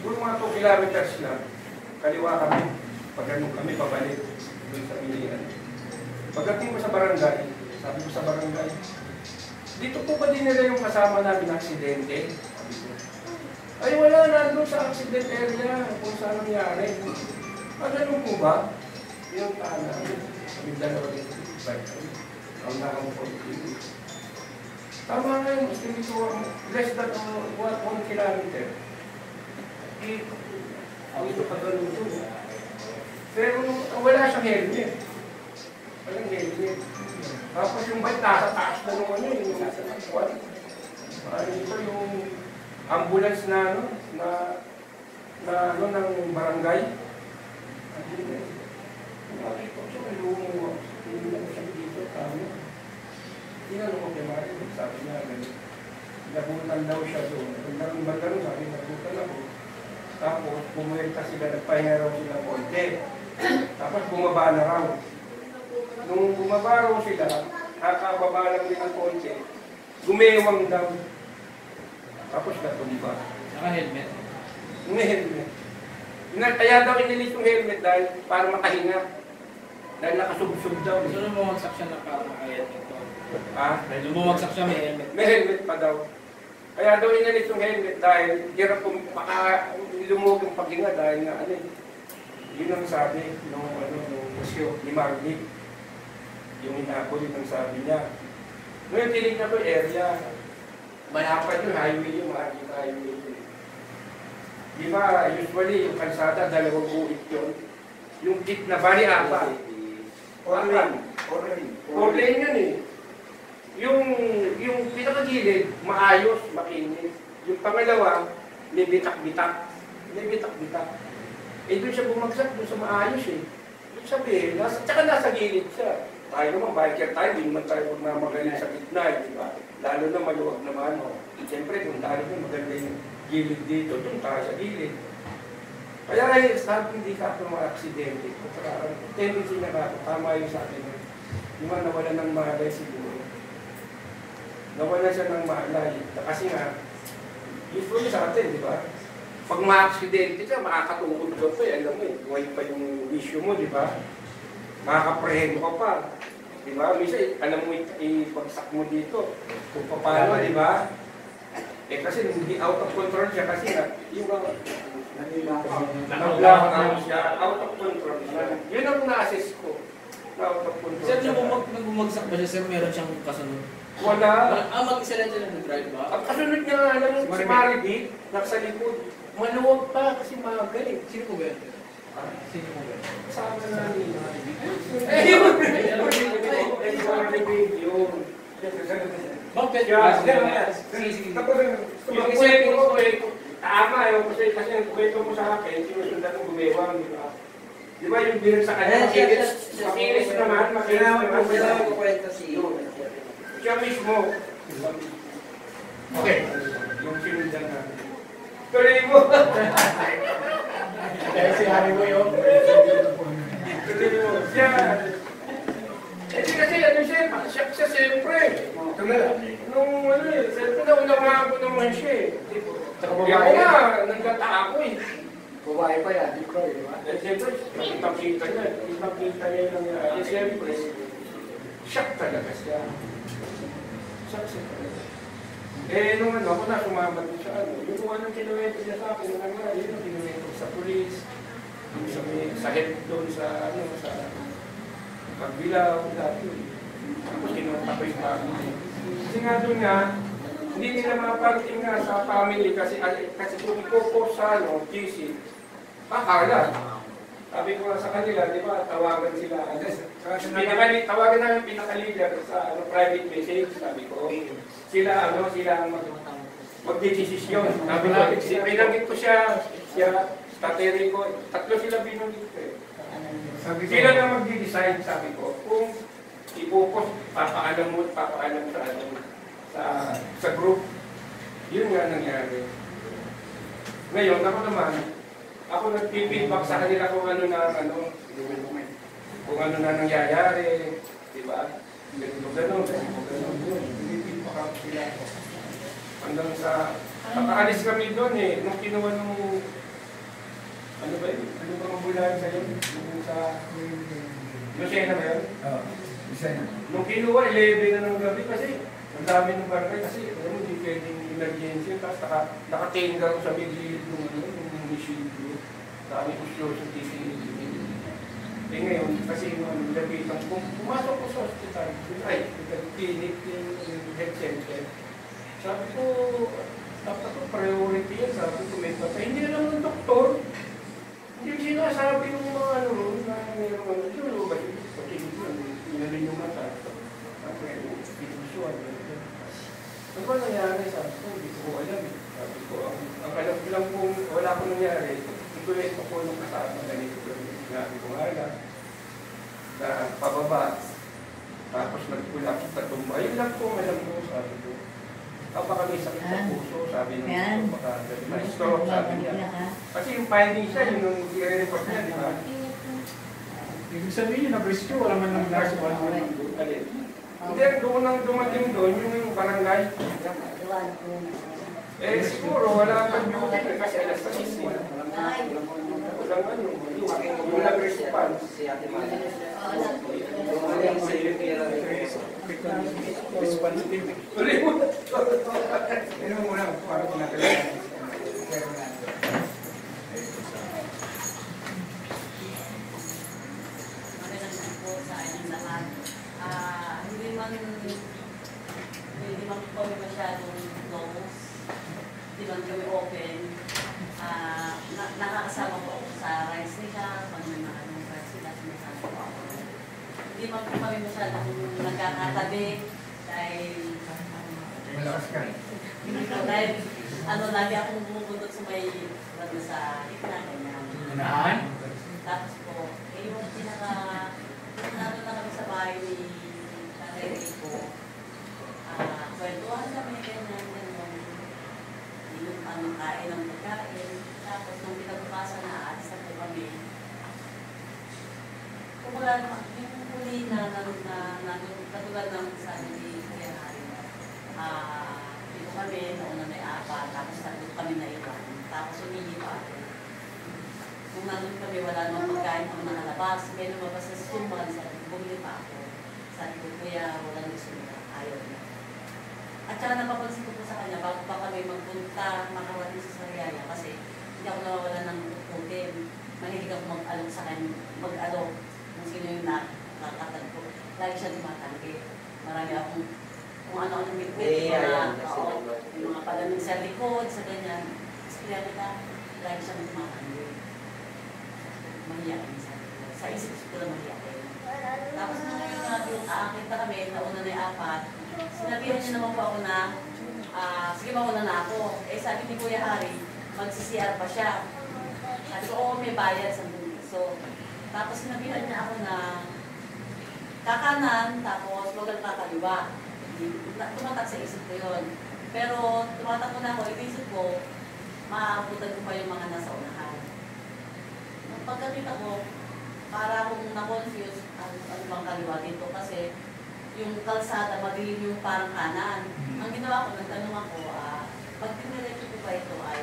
mga 2 kilometers lang. Kaliwa kami. Pag ganun kami, pabalik. Doon sa Pilihan. Pagdating ko sa barangay, sabi ko sa barangay, dito po ba din nila yung kasama namin na aksidente? Sabi ko, ay wala, nandun sa accident area kung saan nangyari. Ganun po ba? Yung taan namin. Kami dalawa dito. Ang nakang tama nga yun. Gusto nito less than 1 kilometer. Ang ito pa ganun doon. Pero wala siyang helmet. Walang helmet. Tapos yung bike nasa taas na nung ano yung nasa takwan. Ito yung ambulance na ano, ng barangay. Nakita ko siya, lumuwa. Hindi na siya dito, kami. Tinanong ko kay Mari, sabi niya, nabutan daw siya doon. Kung magkaroon, sabi, nabutan ako. Tapos, bumuelta sila, nagpahinga raw sila konti. Tapos, bumaba na raw. Nung bumaba raw sila, nakababa lang din ang konti, gumewang daw. Tapos, natumba. Naka-helmet? May helmet. Kaya daw inilis yung helmet dahil para makahinga. Dahil nakasubsub daw. So, lumumagsak siya ng kamakayat nito. Dahil lumumagsak siya, may helmet. May helmet pa daw. Kaya daw inilis yung helmet dahil hirap kung lumog yung paghinga dahil nga ano eh. Yun ang sabi nung musyo ni Marvin. Yung inabol, yun ang sabi niya. Ngayon tinignan ko yung area. Mayapan yung highway yung makikita highway. Di ba, usually yung kalsada, 2 guhit yun. Yung gitna, bali 4. 4 lane yun eh. Yung pinakagilid, maayos, makinis. Yung pangalawa, may bitak-bitak. Eh doon siya bumagsak, doon sa maayos eh. Doon sabihin, tsaka nasa gilid siya. Tayo naman, biker tayo, hindi naman tayo magmamagaling sa gitna eh, di ba? Lalo na maluwag naman. Siyempre, kung tayo naman maganda yung gilid dito, doon tayo sa gilid. Kaya ay sabi hindi ka mga aksidente. Tendency na ka, tama yung sa akin. Yung nawala ng malay siguro. Nawala siya ng malay. Kasi nga, usually sa atin, di ba? Pag ma-aksidente ka, makakatungkod ka pa eh. Alam mo, buhay pa yung issue mo, di ba? Makakaprehendo ka pa. Di ba? Minsan, alam mo, ipagsak mo dito. Kung paano, di ba? Eh kasi hindi out of control siya kasi yung nag-blackout siya, out of control siya. Yun ang na-assess ko. Out of control. Sir, nung bumagsak ba siya, sir, meron siyang kasunod? Wala. Mag-isa lang siya nag-drive ba? Ang kasunod niya nga lang si Maribik, nasa likod. Maluwag pa kasi magaling. Sino po ba yan? Sino po ba yan? Kasama na ni Maribik. Yun! Maribik, yun. Bakit? Tama yun kasi ang kwento mo sa akin, sinusundan ng gumewang, di ba? Di ba yung bilang sa kanya, makinis naman, Kailangan ko kwento si siya mismo. Okay. Yung sinundan namin. Tuloy mo. Kaya si Harry mo yun. Tuloy mo. Siya. Kasi ano siya siyempre. Nung ano siyempre naunawaan ko naman siya eh. Kaya ako nga, nanggata ako eh. Babae pa yan, di ba? Siyempre, nakita niya yung nangyari. Siyempre, shock talaga siya. Shock siya talaga. Eh, nung ano, ako na sumama din siya, yung kung anong kinuwento niya sa akin, yung nangyari, yung kinuwento sa pulis, sa head doon, sa pagbilaw, dati. Tapos kinuwenta ko yung family. Kasi nga doon nga, hindi nila maparating nga sa family kasi kung iko-post sa GC, akala. Sabi ko nga sa kanila, di ba, tawagan sila. Tawagan namin pinaka-leader sa private message, sabi ko. Sila ang mag-desisyon. Sabi ko, pinanggit ko siya, tateri ko, tatlo sila binanggit ko eh. Sila na mag-decide, sabi ko, kung ipopost, papaalam sa group. Yun nga nangyari. Ngayon, ako nag-feedback sa kanila kung ano na nangyayari, di ba? Ganun. Feedback ako sila. Hanggang sa, nakaalis kami doon eh, nung kinuha nung, ano ba yun? Ano ba mabulaan sa'yo? Nung sa, Lucena ba yun? Oo, Lucena. Nung kinuha, 11 na ng gabi kasi, ang dami ng barangay kasi, hindi pwedeng emergency, tapos nakatingga ko sa bigilid ng machine ko. Dami ko siya sa TCD. Eh ngayon, kasi labitan ko, pumasok ko sa hospital, clinic, yung health center. Sabi ko, dapat ko priority yan, sabi ko may patay. Hindi na naman ng doktor. Hindi sinasabi yung mga na mayroon yun, ba yung patingin ko, inanin yung mata. Sabi ko, visual. Ano ba nangyari? Sabi ko, hindi ko alam. Sabi ko, ang alam ko lang kung wala ko nangyari, ituloy ko po nung kasama ganito. Sinabi ko nga na pababa. Tapos nagpulap sa tumba. Ayun lang po, alam ko, sabi ko. Baka may sakit sa puso, sabi nung baka may stroke, sabi niya. Kasi yung finding siya, yung i-report niya, di ba? Ibig sabihin yun, na-rescue, wala man lang nurse o ano. Hindi, doon ang dumating doon, yung barangay. Eh, siguro, wala kang duty kasi alas sa sisi. Walang ano, yung nag-response. si Ate Mali. Responsibility. Tuloy mo. Ano muna, parang pinagalaman. Magandang po sa inyong lahat. Hindi man kami masyadong close. Hindi man kami open. Nakakasama po ako sa rice nila, pag may mga anong rice nila, sinasama po ako. Hindi man po kami masyadong nagkakatabi dahil Malakas ka. dahil lagi akong bumubundot sa may sa gitna, ganyan. Unahan? Tapos po, yung nandun na kami sa bahay ni Tatay Rico. Kwentuhan kami, ganyan, yung kain ng pagkain. Tapos nung pinabukasan na aalis na po kami. Kumbaga, yung huli na katulad ng sabi ni Kuya Harry, tapos tatlo kami na iwan. Tapos umihi pa ako. Kung nandun kami, wala namang pagkain kung nakalabas. May lumabas na suman, sabi ko, bumili pa ako. Sabi ko, kuya, wala nang suman. Ayaw niya. At saka napapansin ko po sa kanya, bago pa kami magpunta, makarating sa Sariaya, kasi hindi ako nawawala ng putin. Mahilig ako mag-alok sa kanya, mag-alok kung sino yung nakakatag ko. Lagi siya tumatanggi. Marami akong kung ano-ano bitbit, yung mga palamig sa likod, sa ganyan. Kaya kita, lagi siyang tumatanggi. Mahiyakin sa isip ko lang mahiyakin. Tapos nung yung aakit na kami, nauna na yung 4, sinabihan niya naman po ako na, sige mauna na ako. Eh sabi ni Kuya Harry, magsi-CR pa siya. Sabi ko, oo, may bayad sa so, tapos sinabihan niya ako na kakanan, tapos wag kang kakaliwa. Tumatak sa isip ko yun. Pero tumatak ko na ako, inisip ko, maaabutan ko pa yung mga nasa unahan. Nung pagkakita ko, para akong na-confuse, ano bang kaliwa dito kasi yung kalsada, madilim yung parang kanan. Ang ginawa ko, nagtanong ako, pag tiniretso ko ba ito ay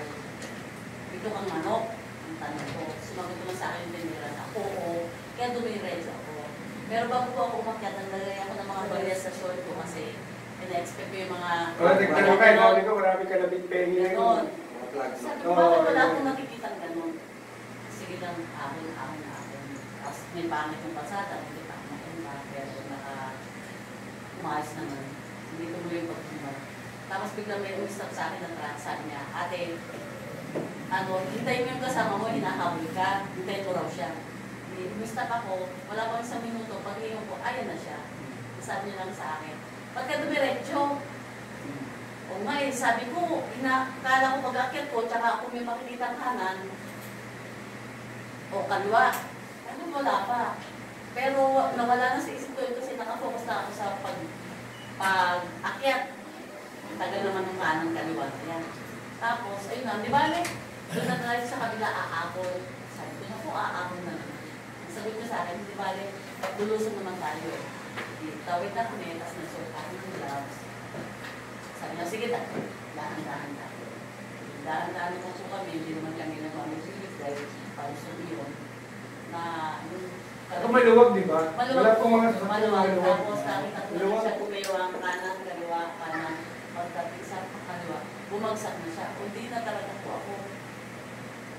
ito kang manok? Ang tanong ko. Sumagot naman sa akin yung tinira na, oo, kaya dumiretso ako. Pero bago po ako umakyat, naglalagay ako ng mga barya sa short ko kasi ina-expect ko yung mga... nagtanong kayo, sabi ko, marami ka na bitpengi na yun. Sabi ko, bakit wala akong nakikita ng ganun? Sige lang, ahon. Tapos may pangit yung pasada, hindi pa ako makunta, pero umayos naman. Hindi ko muli yung pagkumba. Tapos biglang may umistap sa akin na truck, sabi niya, ate, hintayin mo yung kasama mo, hinahabol ka, hintayin mo raw siya. Umistap ako, wala pang 1 minuto, paghingi ko, ayan na siya. Sabi niya lang sa akin, pagka dumiretso, o nga sabi ko, kala ko pag-akyat ko, tsaka ako may makikita kanan, o kaliwa, ano wala pa. Pero nawala na sa isip ko yun kasi nakafocus na ako sa pag-akyat. Tagal naman ng kanan kaliwa na yan. Tapos, ayun na, di ba, doon na tayo sa kabila aakon. Sabi ko na po, aakon na naman. Sabi ko sa akin, di ba, lulusun naman tayo. Tawid na kami, tapos nagsuot ako ng gloves. Sabi niya, sige, dahan-dahan tayo. Dahan-dahan po kami, hindi naman kami nag-mamit dahil para sa iyon. Na, Ito maluwag, di ba? Maluwag po, mga maluwag. Tapos nakita ko na siya kumiwang kanan, kaliwa, kanan. Pagdating sa kaliwa, bumagsak na siya. O di na talaga po ako.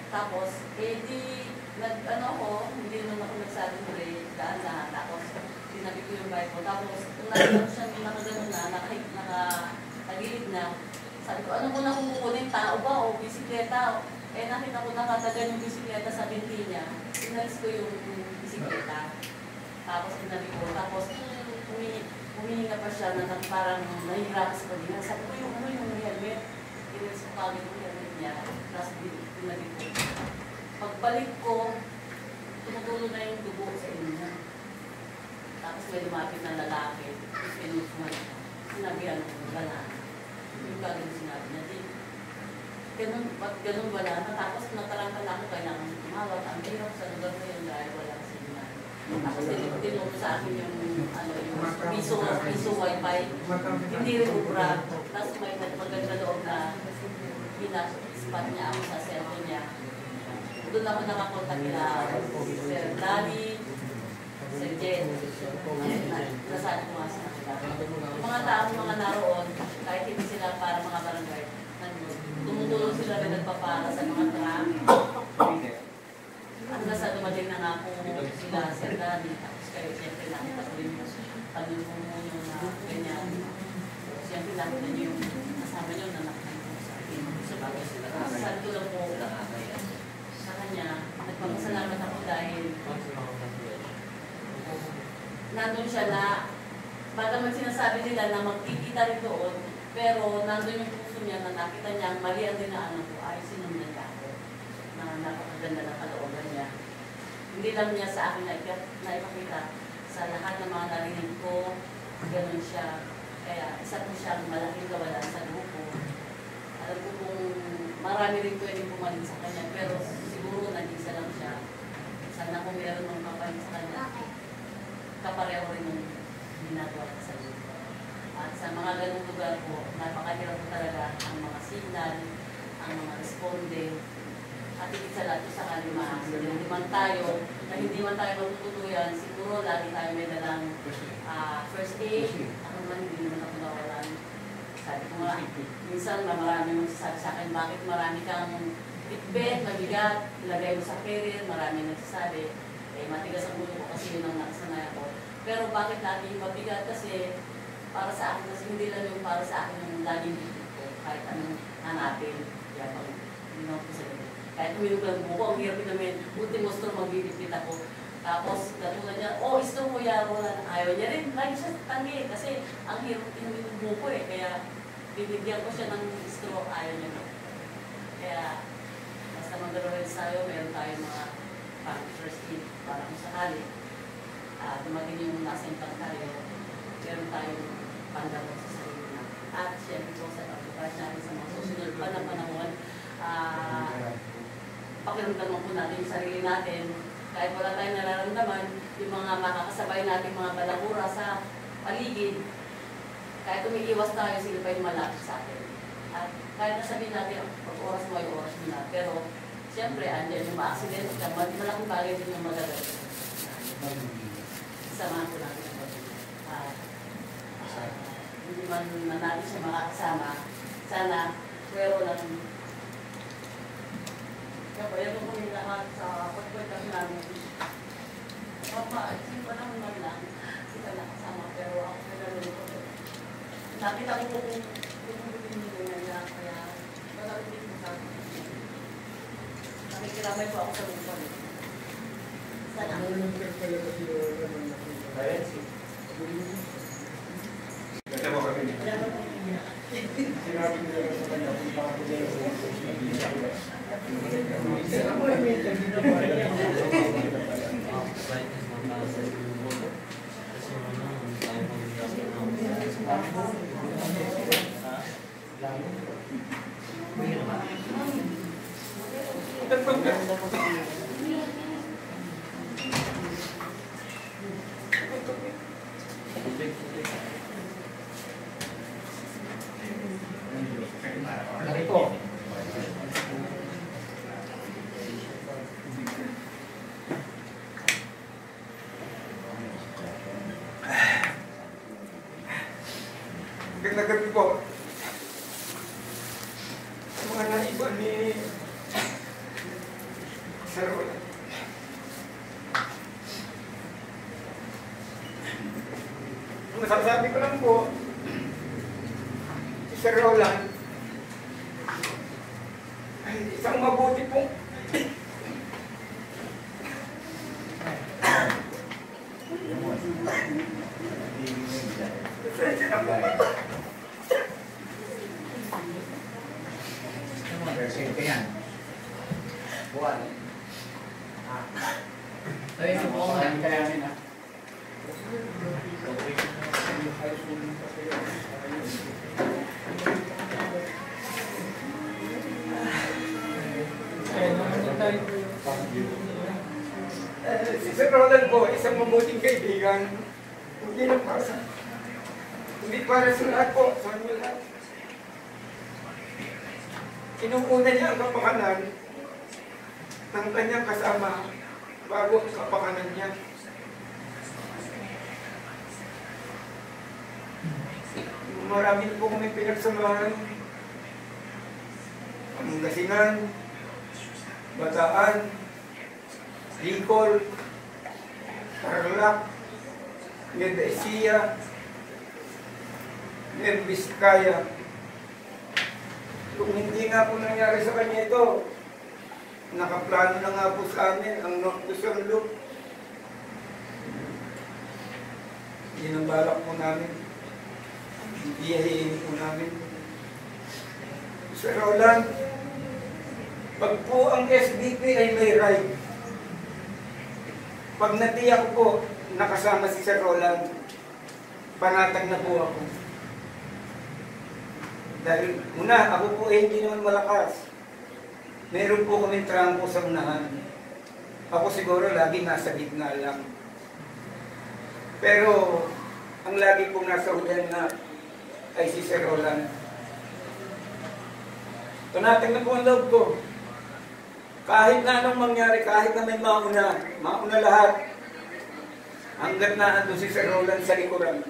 Tapos, hindi naman ako nagsabing break, daan-daan. Tapos, tinabi ko yung bike ko. Tapos, kung nakita ko siya nakaganon na, nakagilid na, sabi ko, ano ko na kumukunin? Tao ba o bisikleta? Nakita ko nakatagan yung bisikleta sa binti niya. Inalis ko yung bisikleta. Tapos, tinabi ko. Tapos, humihinga pa siya na parang nahihirapan sa paghinga. Sabi ko, yung helmet. Inalis ko kami yung helmet niya. Tapos, tinabi ko. Pagbalik ko, tumutulo na yung dugo sa inyo niya. Tapos may lumapit na lalaki. Sinabihan ko, wala na. Yung gagawin sinabi niya, ganun wala na. Tapos natarangka na ako, kailangan tumawag. Ang hirap sa lugar na yun dahil walang signal. Tapos tinuro sa akin yung piso wifi. Hindi rin ubra. Tapos may maganda loob na spot niya ako sa cellphone niya. Doon ako nakakontak nila Sir Danny, Sir Jen. Nasaan ko nga sa kanila. Yung mga taong mga naroon, kahit hindi sila para mga barangay, tumutulong sila rin nagpapara sa mga traffic. At nasa dumating na nga po sila Sir Danny. Tapos kayo siyempre nakita ko rin yung pag-umuno na ganyan. Siyempre nakita niyo yung kasama niyo na nakita sa akin. Sabi ko lang po, sa kanya, nagpapasalamat ako dahil nandun siya na, bagaman sinasabi nila na magkikita rin doon, pero nandun yung puso niya na nakita niya, mali ang dinaanan ko, ay sinundan niya ako, na napakaganda ng kalooban niya. Hindi lang niya sa akin na ipakita, sa lahat ng mga narinig ko, ganun siya. Kaya isa po siyang malaking kawalan sa grupo. Alam ko kung marami rin pwedeng pumalit sa kanya, pero siguro nag-isa lang siya. Sana kung meron ng kapalit sa kanya, kapareho rin yung ginagawa sa grupo. At sa mga mga ganung lugar po, napakahirap po talaga ang mga signal, ang mga responde, at higit sa lahat sa kalima. Hindi man tayo, na hindi man tayo matututuyan, siguro lagi tayo may dalang first aid. Ako naman, hindi naman ako nawalan. Sabi ko nga, minsan marami magsasabi sa akin, bakit marami kang bitbit, mabigat, ilagay mo sa career, marami nagsasabi. Matigas ang ulo ko kasi yun ang nakasanay ako. Pero bakit lagi mabigat? Kasi para sa akin, kasi hindi lang yung para sa akin yung laging bitbit ko, kahit anong hanapin. Kaya pag, kahit uminog lang buko, ang hirap namin, ultimo straw magbibitbit ako. Tapos, katulad niya, straw mo yaro lang. Ayaw niya rin, lagi siya tangi. Kasi ang hirap inumin ng buko Kaya, binigyan ko siya ng straw, ayaw niya no. Kaya, basta mag-rehearse tayo, meron tayong mga first aid para kung sakali. Dumating yung nasa infantaryo, meron tayong pandamot sa sarili na. At syempre po sa pagkakaras natin sa mga susunod pa na panahon, pakiramdaman po natin yung sarili natin. Kahit wala tayong nararamdaman, yung mga makakasabay natin mga balakura sa paligid, kahit umiiwas tayo, sila pa yung malapit sa atin. At kahit nasabihin natin, pag-oras mo ay oras mo na. Pero, siyempre, andyan yung ma-accident ka, malaking bagay din yung magagalit. Samahan ko natin ang pagkakas. Hindi man na natin siya makakasama. Sana, pero lang. Kaya ko kami lahat sa pagkakas namin. Papa, simpa naman man lang. Kita nakasama, pero ako nalulog ko. Nakita ko kung hindi niya, kaya malapit mo sa akin. Nakikiramay po ako sa lupa. Sana. Kasi mo kami. Sinabi nila sa kanya kung bakit Ganda gabi po. Mga naiba ni Sir Roland. Masasabi ko lang po, si Sir Roland ay isang mabuti pong Buwan. Ay, ito po nga. Kayanin na. Si Sir Roland po, isang mabuting kaibigan. Hindi lang para sa... Hindi para sa lahat po, sa inyo lahat. Inuuna niya ang kapakanan ng kanyang kasama bago ang kapakanan niya. Marami po kami pinagsamahan. Pangasinan, Bataan, Bicol, Tarlac, Nueva Ecija, Nueva Vizcaya. Kung hindi nga po nangyari sa kanya ito, nakaplano na nga po sa amin ang North Luzon Loop. Yun ang balak po namin. Iyahiin po namin. Sir Roland, pag po ang SBP ay may ride, pag natiyak po nakasama si Sir Roland, panatag na po ako. Dahil una, ako po eh hindi naman malakas. Meron po kami trangko sa unahan. Ako siguro lagi nasa gitna lang. Pero ang lagi pong nasa ulan na ay si Sir Roland. Tunatag na po ang loob ko. Kahit na anong mangyari, kahit na may mauna lahat, hanggat na ando si Sir Roland sa likuran,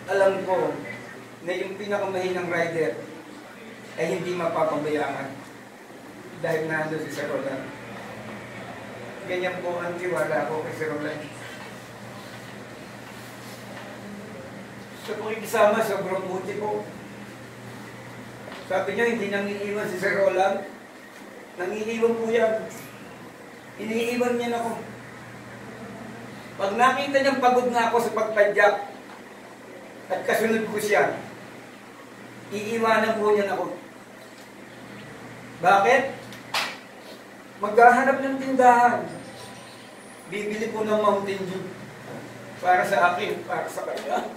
alam ko na yung pinakamahinang rider ay hindi mapapabayaan dahil na ando si Sir Roland. Ganyan po ang tiwala ko kay Sir Roland. Sa pakikisama, sobrang buti po. Sabi niya, hindi nang iiwan si Sir Roland. Nangiiwan po yan. Iniiwan niya ako. Pag nakita niyang pagod na ako sa pagpadyak at kasunod ko siya, iiwanan po niya ako. Bakit? Maghahanap ng tindahan. Bibili po ng Mountain Dew. Para sa akin, para sa kanya.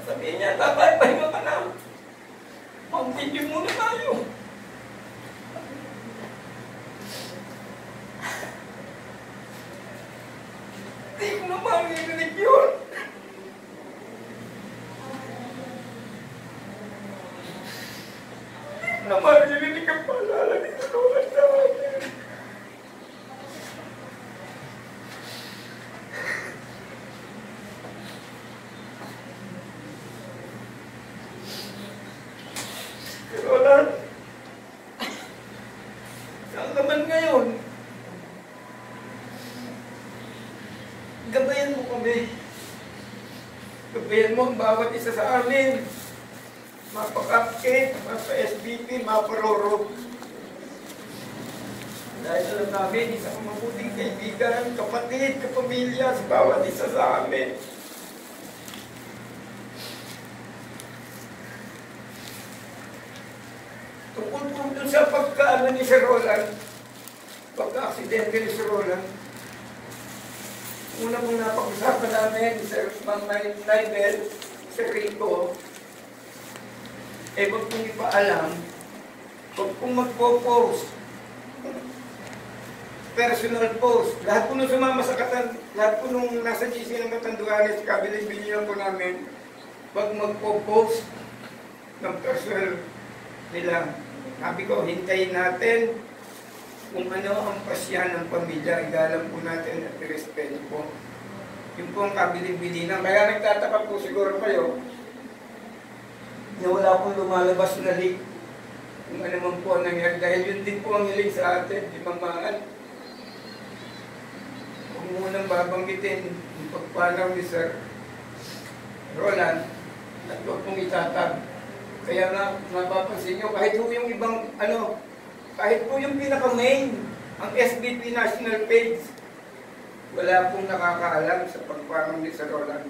Sabihin niya, tatay, pahinga ka na. Mountain Dew muna tayo. Hindi ko naman nilinig yun. Hindi ko naman nilinig ang paalala ni Tulungan sa akin. Roland, saan naman ngayon? Gabayan mo kami. Gabayan mo ang bawat isa sa amin. Mapa-cupcake, mapa-SBP, mapa-roro. Dahil alam namin, isang mabuting kaibigan, kapatid, kapamilya sa bawat isa sa amin. Tungkol po dun sa pagkaano ni Sir Roland, pagka-aksidente ni Sir Roland, una mong napag-usapan namin, Sir Naibel, Sir Rico, wag pong ipaalam, wag pong magpo-post, personal post, lahat po nung sumama sa lahat po nung nasa GC ng Katanduanes, kabilis-bilihan po namin, wag magpo-post ng personal nila. Sabi ko, hintayin natin kung ano ang pasya ng pamilya, igalang po natin at respeto po. Yun po ang kabilib-bilinan. Kaya nagtataka po siguro kayo na wala pong lumalabas na leak kung ano man po ang nangyari. Dahil yun din po ang hiling sa atin, di mamaan. Huwag munang babanggitin yung pagpanaw ni Sir Roland at huwag pong itatag. Kaya na, mapapansin nyo, kahit po yung ibang, kahit po yung pinaka-main, ang SBP National Page, wala pong nakakaalam sa pagpanaw ni Sir Roland.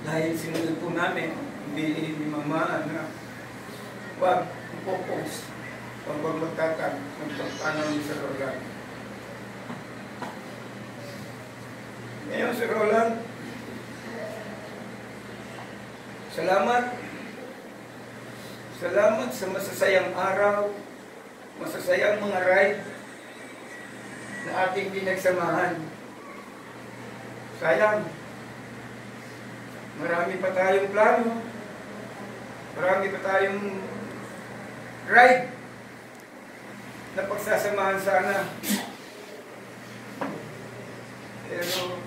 Dahil sinunod po namin, hindi mamaan na huwag po-post, huwag magtatag ng pagpanaw ni Sir Roland. Ngayon, Sir Roland, salamat sa masasayang araw, masasayang mga ride na ating pinagsamahan. Sayang, marami pa tayong plano, marami pa tayong ride na pagsasamahan sana. Pero,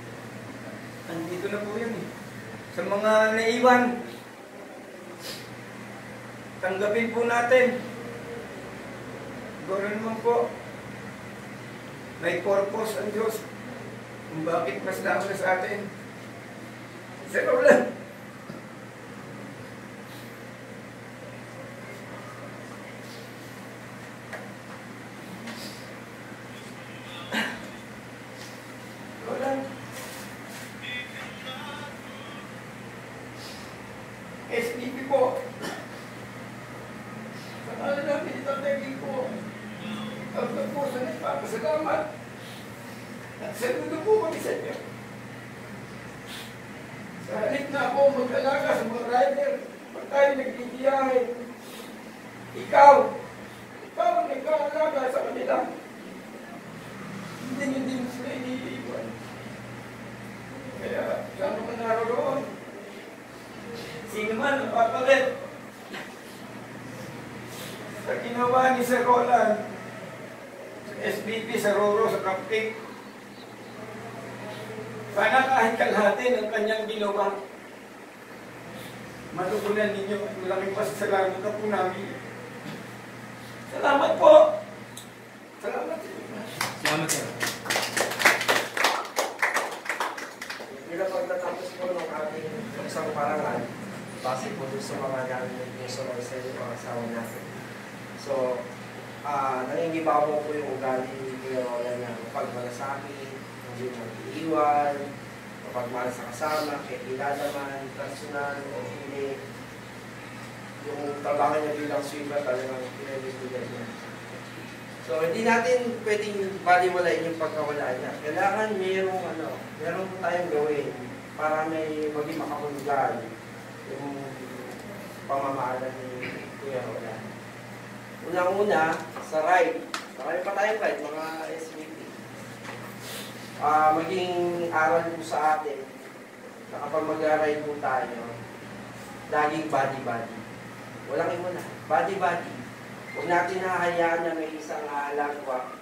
andito na po yun eh. Sa mga naiwan, tanggapin po natin. Ganoon naman po, may purpose ang Diyos kung bakit mas nauna sa atin. Sir Roland, SBP po. Sa kala namin itatagin po. Ang po sa nagpapasalamat. At saludo po kami sa inyo. Sa halip na ako mag-alaga sa mga rider, pag tayo nagbibiyahe, ikaw ang nagkaalaga sa kanila. Hindi nyo din sila iniiwan. naman, papalit. Sa ginawa ni Sir Roland, sa SBP, sa Roro, sa Cupcake, sana kahit kalahati ng kanyang ginawa, matutunan ninyo at malaking pasasalamat na po namin. Salamat po! Salamat. Salamat, sir. Bilang pagtatapos po ng ating isang parangal, base po doon sa mga gamit ng sunod sa inyo mga asawa natin. So, nangingibabaw po yung ugali ni Kuya Roland na pagmalasakit, hindi mag-iiwan, mapagmahal sa kasama, kahit kilala man, personal o hindi. Yung trabaho niya bilang sweeper talagang pinag-ibigay niya. So, hindi natin pwedeng baliwalain yung pagkawala niya. Kailangan meron po tayong gawin para may maging makahulugan yung pamamahalan ni Kuya Roland. Unang-una, sa ride. Marami pa tayong ride, mga SVP. Maging aral po sa atin na kapag mag-ride po tayo, laging body-body. Walang iba na. Body-body. Huwag natin nahahayaan na may isang alagwa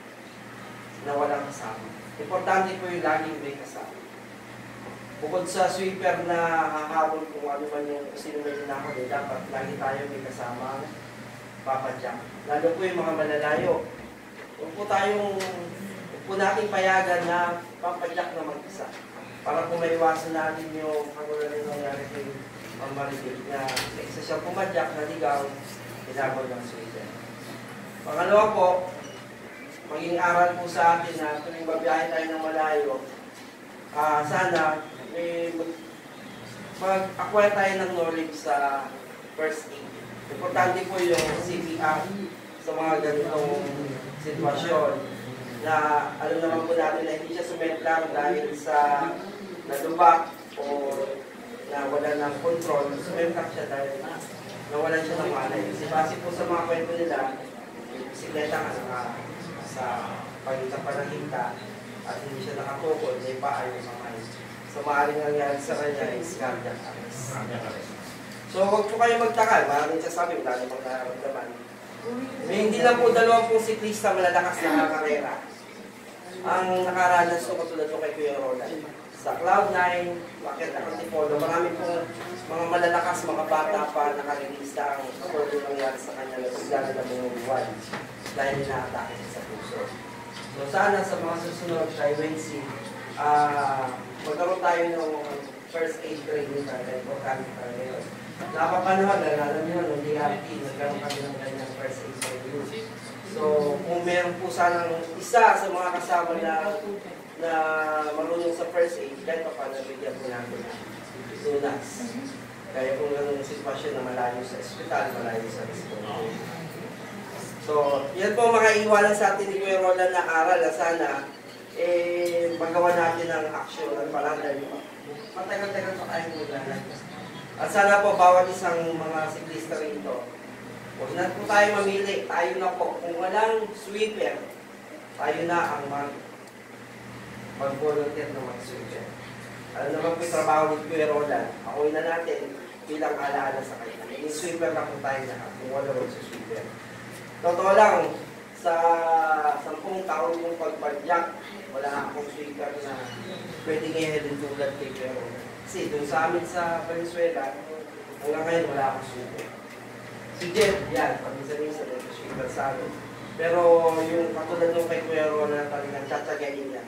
na walang kasama. Importante po yung laging may kasama. Bukod sa sweeper na hahabol kung ano man yung sino may hinahuli, dapat lagi tayo may kasama papadyak. Lalo po yung mga malalayo. Huwag po nating payagan na papadyak na mag-isa. Para kung maiwasan natin yung kagulan rin nangyari kay Maribel na isa siya pumadyak na ligaw, ilabot ng sweeper. Pangalawa po, maging aral po sa atin na tuwing babiyahe tayo ng malayo, sana mag-acquire tayo ng knowledge sa first aid. Importante po yung CPR sa mga ganitong sitwasyon na alam naman po natin na hindi siya sumentlang dahil sa nadubak o nawala ng control, sumentlang siya dahil nawalan siya ng malay. Kasi base po sa mga kwento nila, bisikleta ka sa pagitan pa ng hinta at hindi siya nakatukol, may paa yung kamay. So maaaring nangyari sa kanya is cardiac arrest. So huwag po kayo magtakal, maaaring sasabi, wala namang nararamdaman. Hindi lang po 20 siklista malalakas na karera ang nakaranas ko katulad ko kay Kuya Roland. Sa Cloud9, bakit ako Tipolo, marami pong mga malalakas, mga bata pa nakarelista ang katulad nangyari sa kanya na bigla na bumubuwan dahil na-atake siya sa puso. So sana sa mga susunod kay Wency, magkaroon tayo ng first aid training tayo, importante tayo ngayon. Napapanahon, alam nyo, nung DRT, nagkaroon kami ng ganyang first aid training. So kung meron po sanang isa sa mga kasama na marunong sa first aid, kahit pa paano bigyan po natin lunas. Kaya kung ganun yung sitwasyon na malayo sa ospital, malayo sa response. So, yan po mga iwanan sa atin ni Kuya Roland na aral na sana magawa natin ng aksyon at palanda nyo. Matagal-tagal pa tayong mulalan. At sana po bawat isang mga siklista rito, huwag na po tayo mamili, tayo na po. Kung walang sweeper, tayo na ang mag-volunteer na mag-sweeper. Alam naman po yung trabaho ni Kuya Roland, ako'y na natin bilang alaala sa kanya. Yung sweeper na po tayo lahat, kung wala rin sa sweeper. Totoo lang, sa 10 taon kong pagpadyak, wala akong sweeper na pwedeng i-headin tulad kay Kuya Roland. Kasi doon sa amin sa Venezuela, hanggang ngayon wala akong sweeper. Si Jeff, yan, pag-isa-isa na yung sweeper sa amin. Pero yung katulad nung kay Kuya Roland, talagang tsatsagayin niya.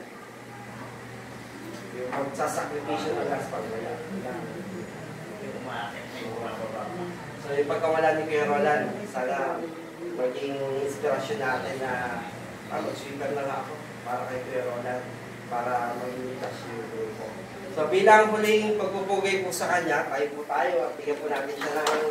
Yung magsasakripisyon ng gas pag wala. So yung pagkawala ni Kuya Roland, sana maging inspirasyon natin na mag-sweeper na nga ako para kay Kuya Roland, para mag-imitas yung grupo. So bilang huling pagpupugay po sa kanya, tayo po tayo at bigyan po natin siya ng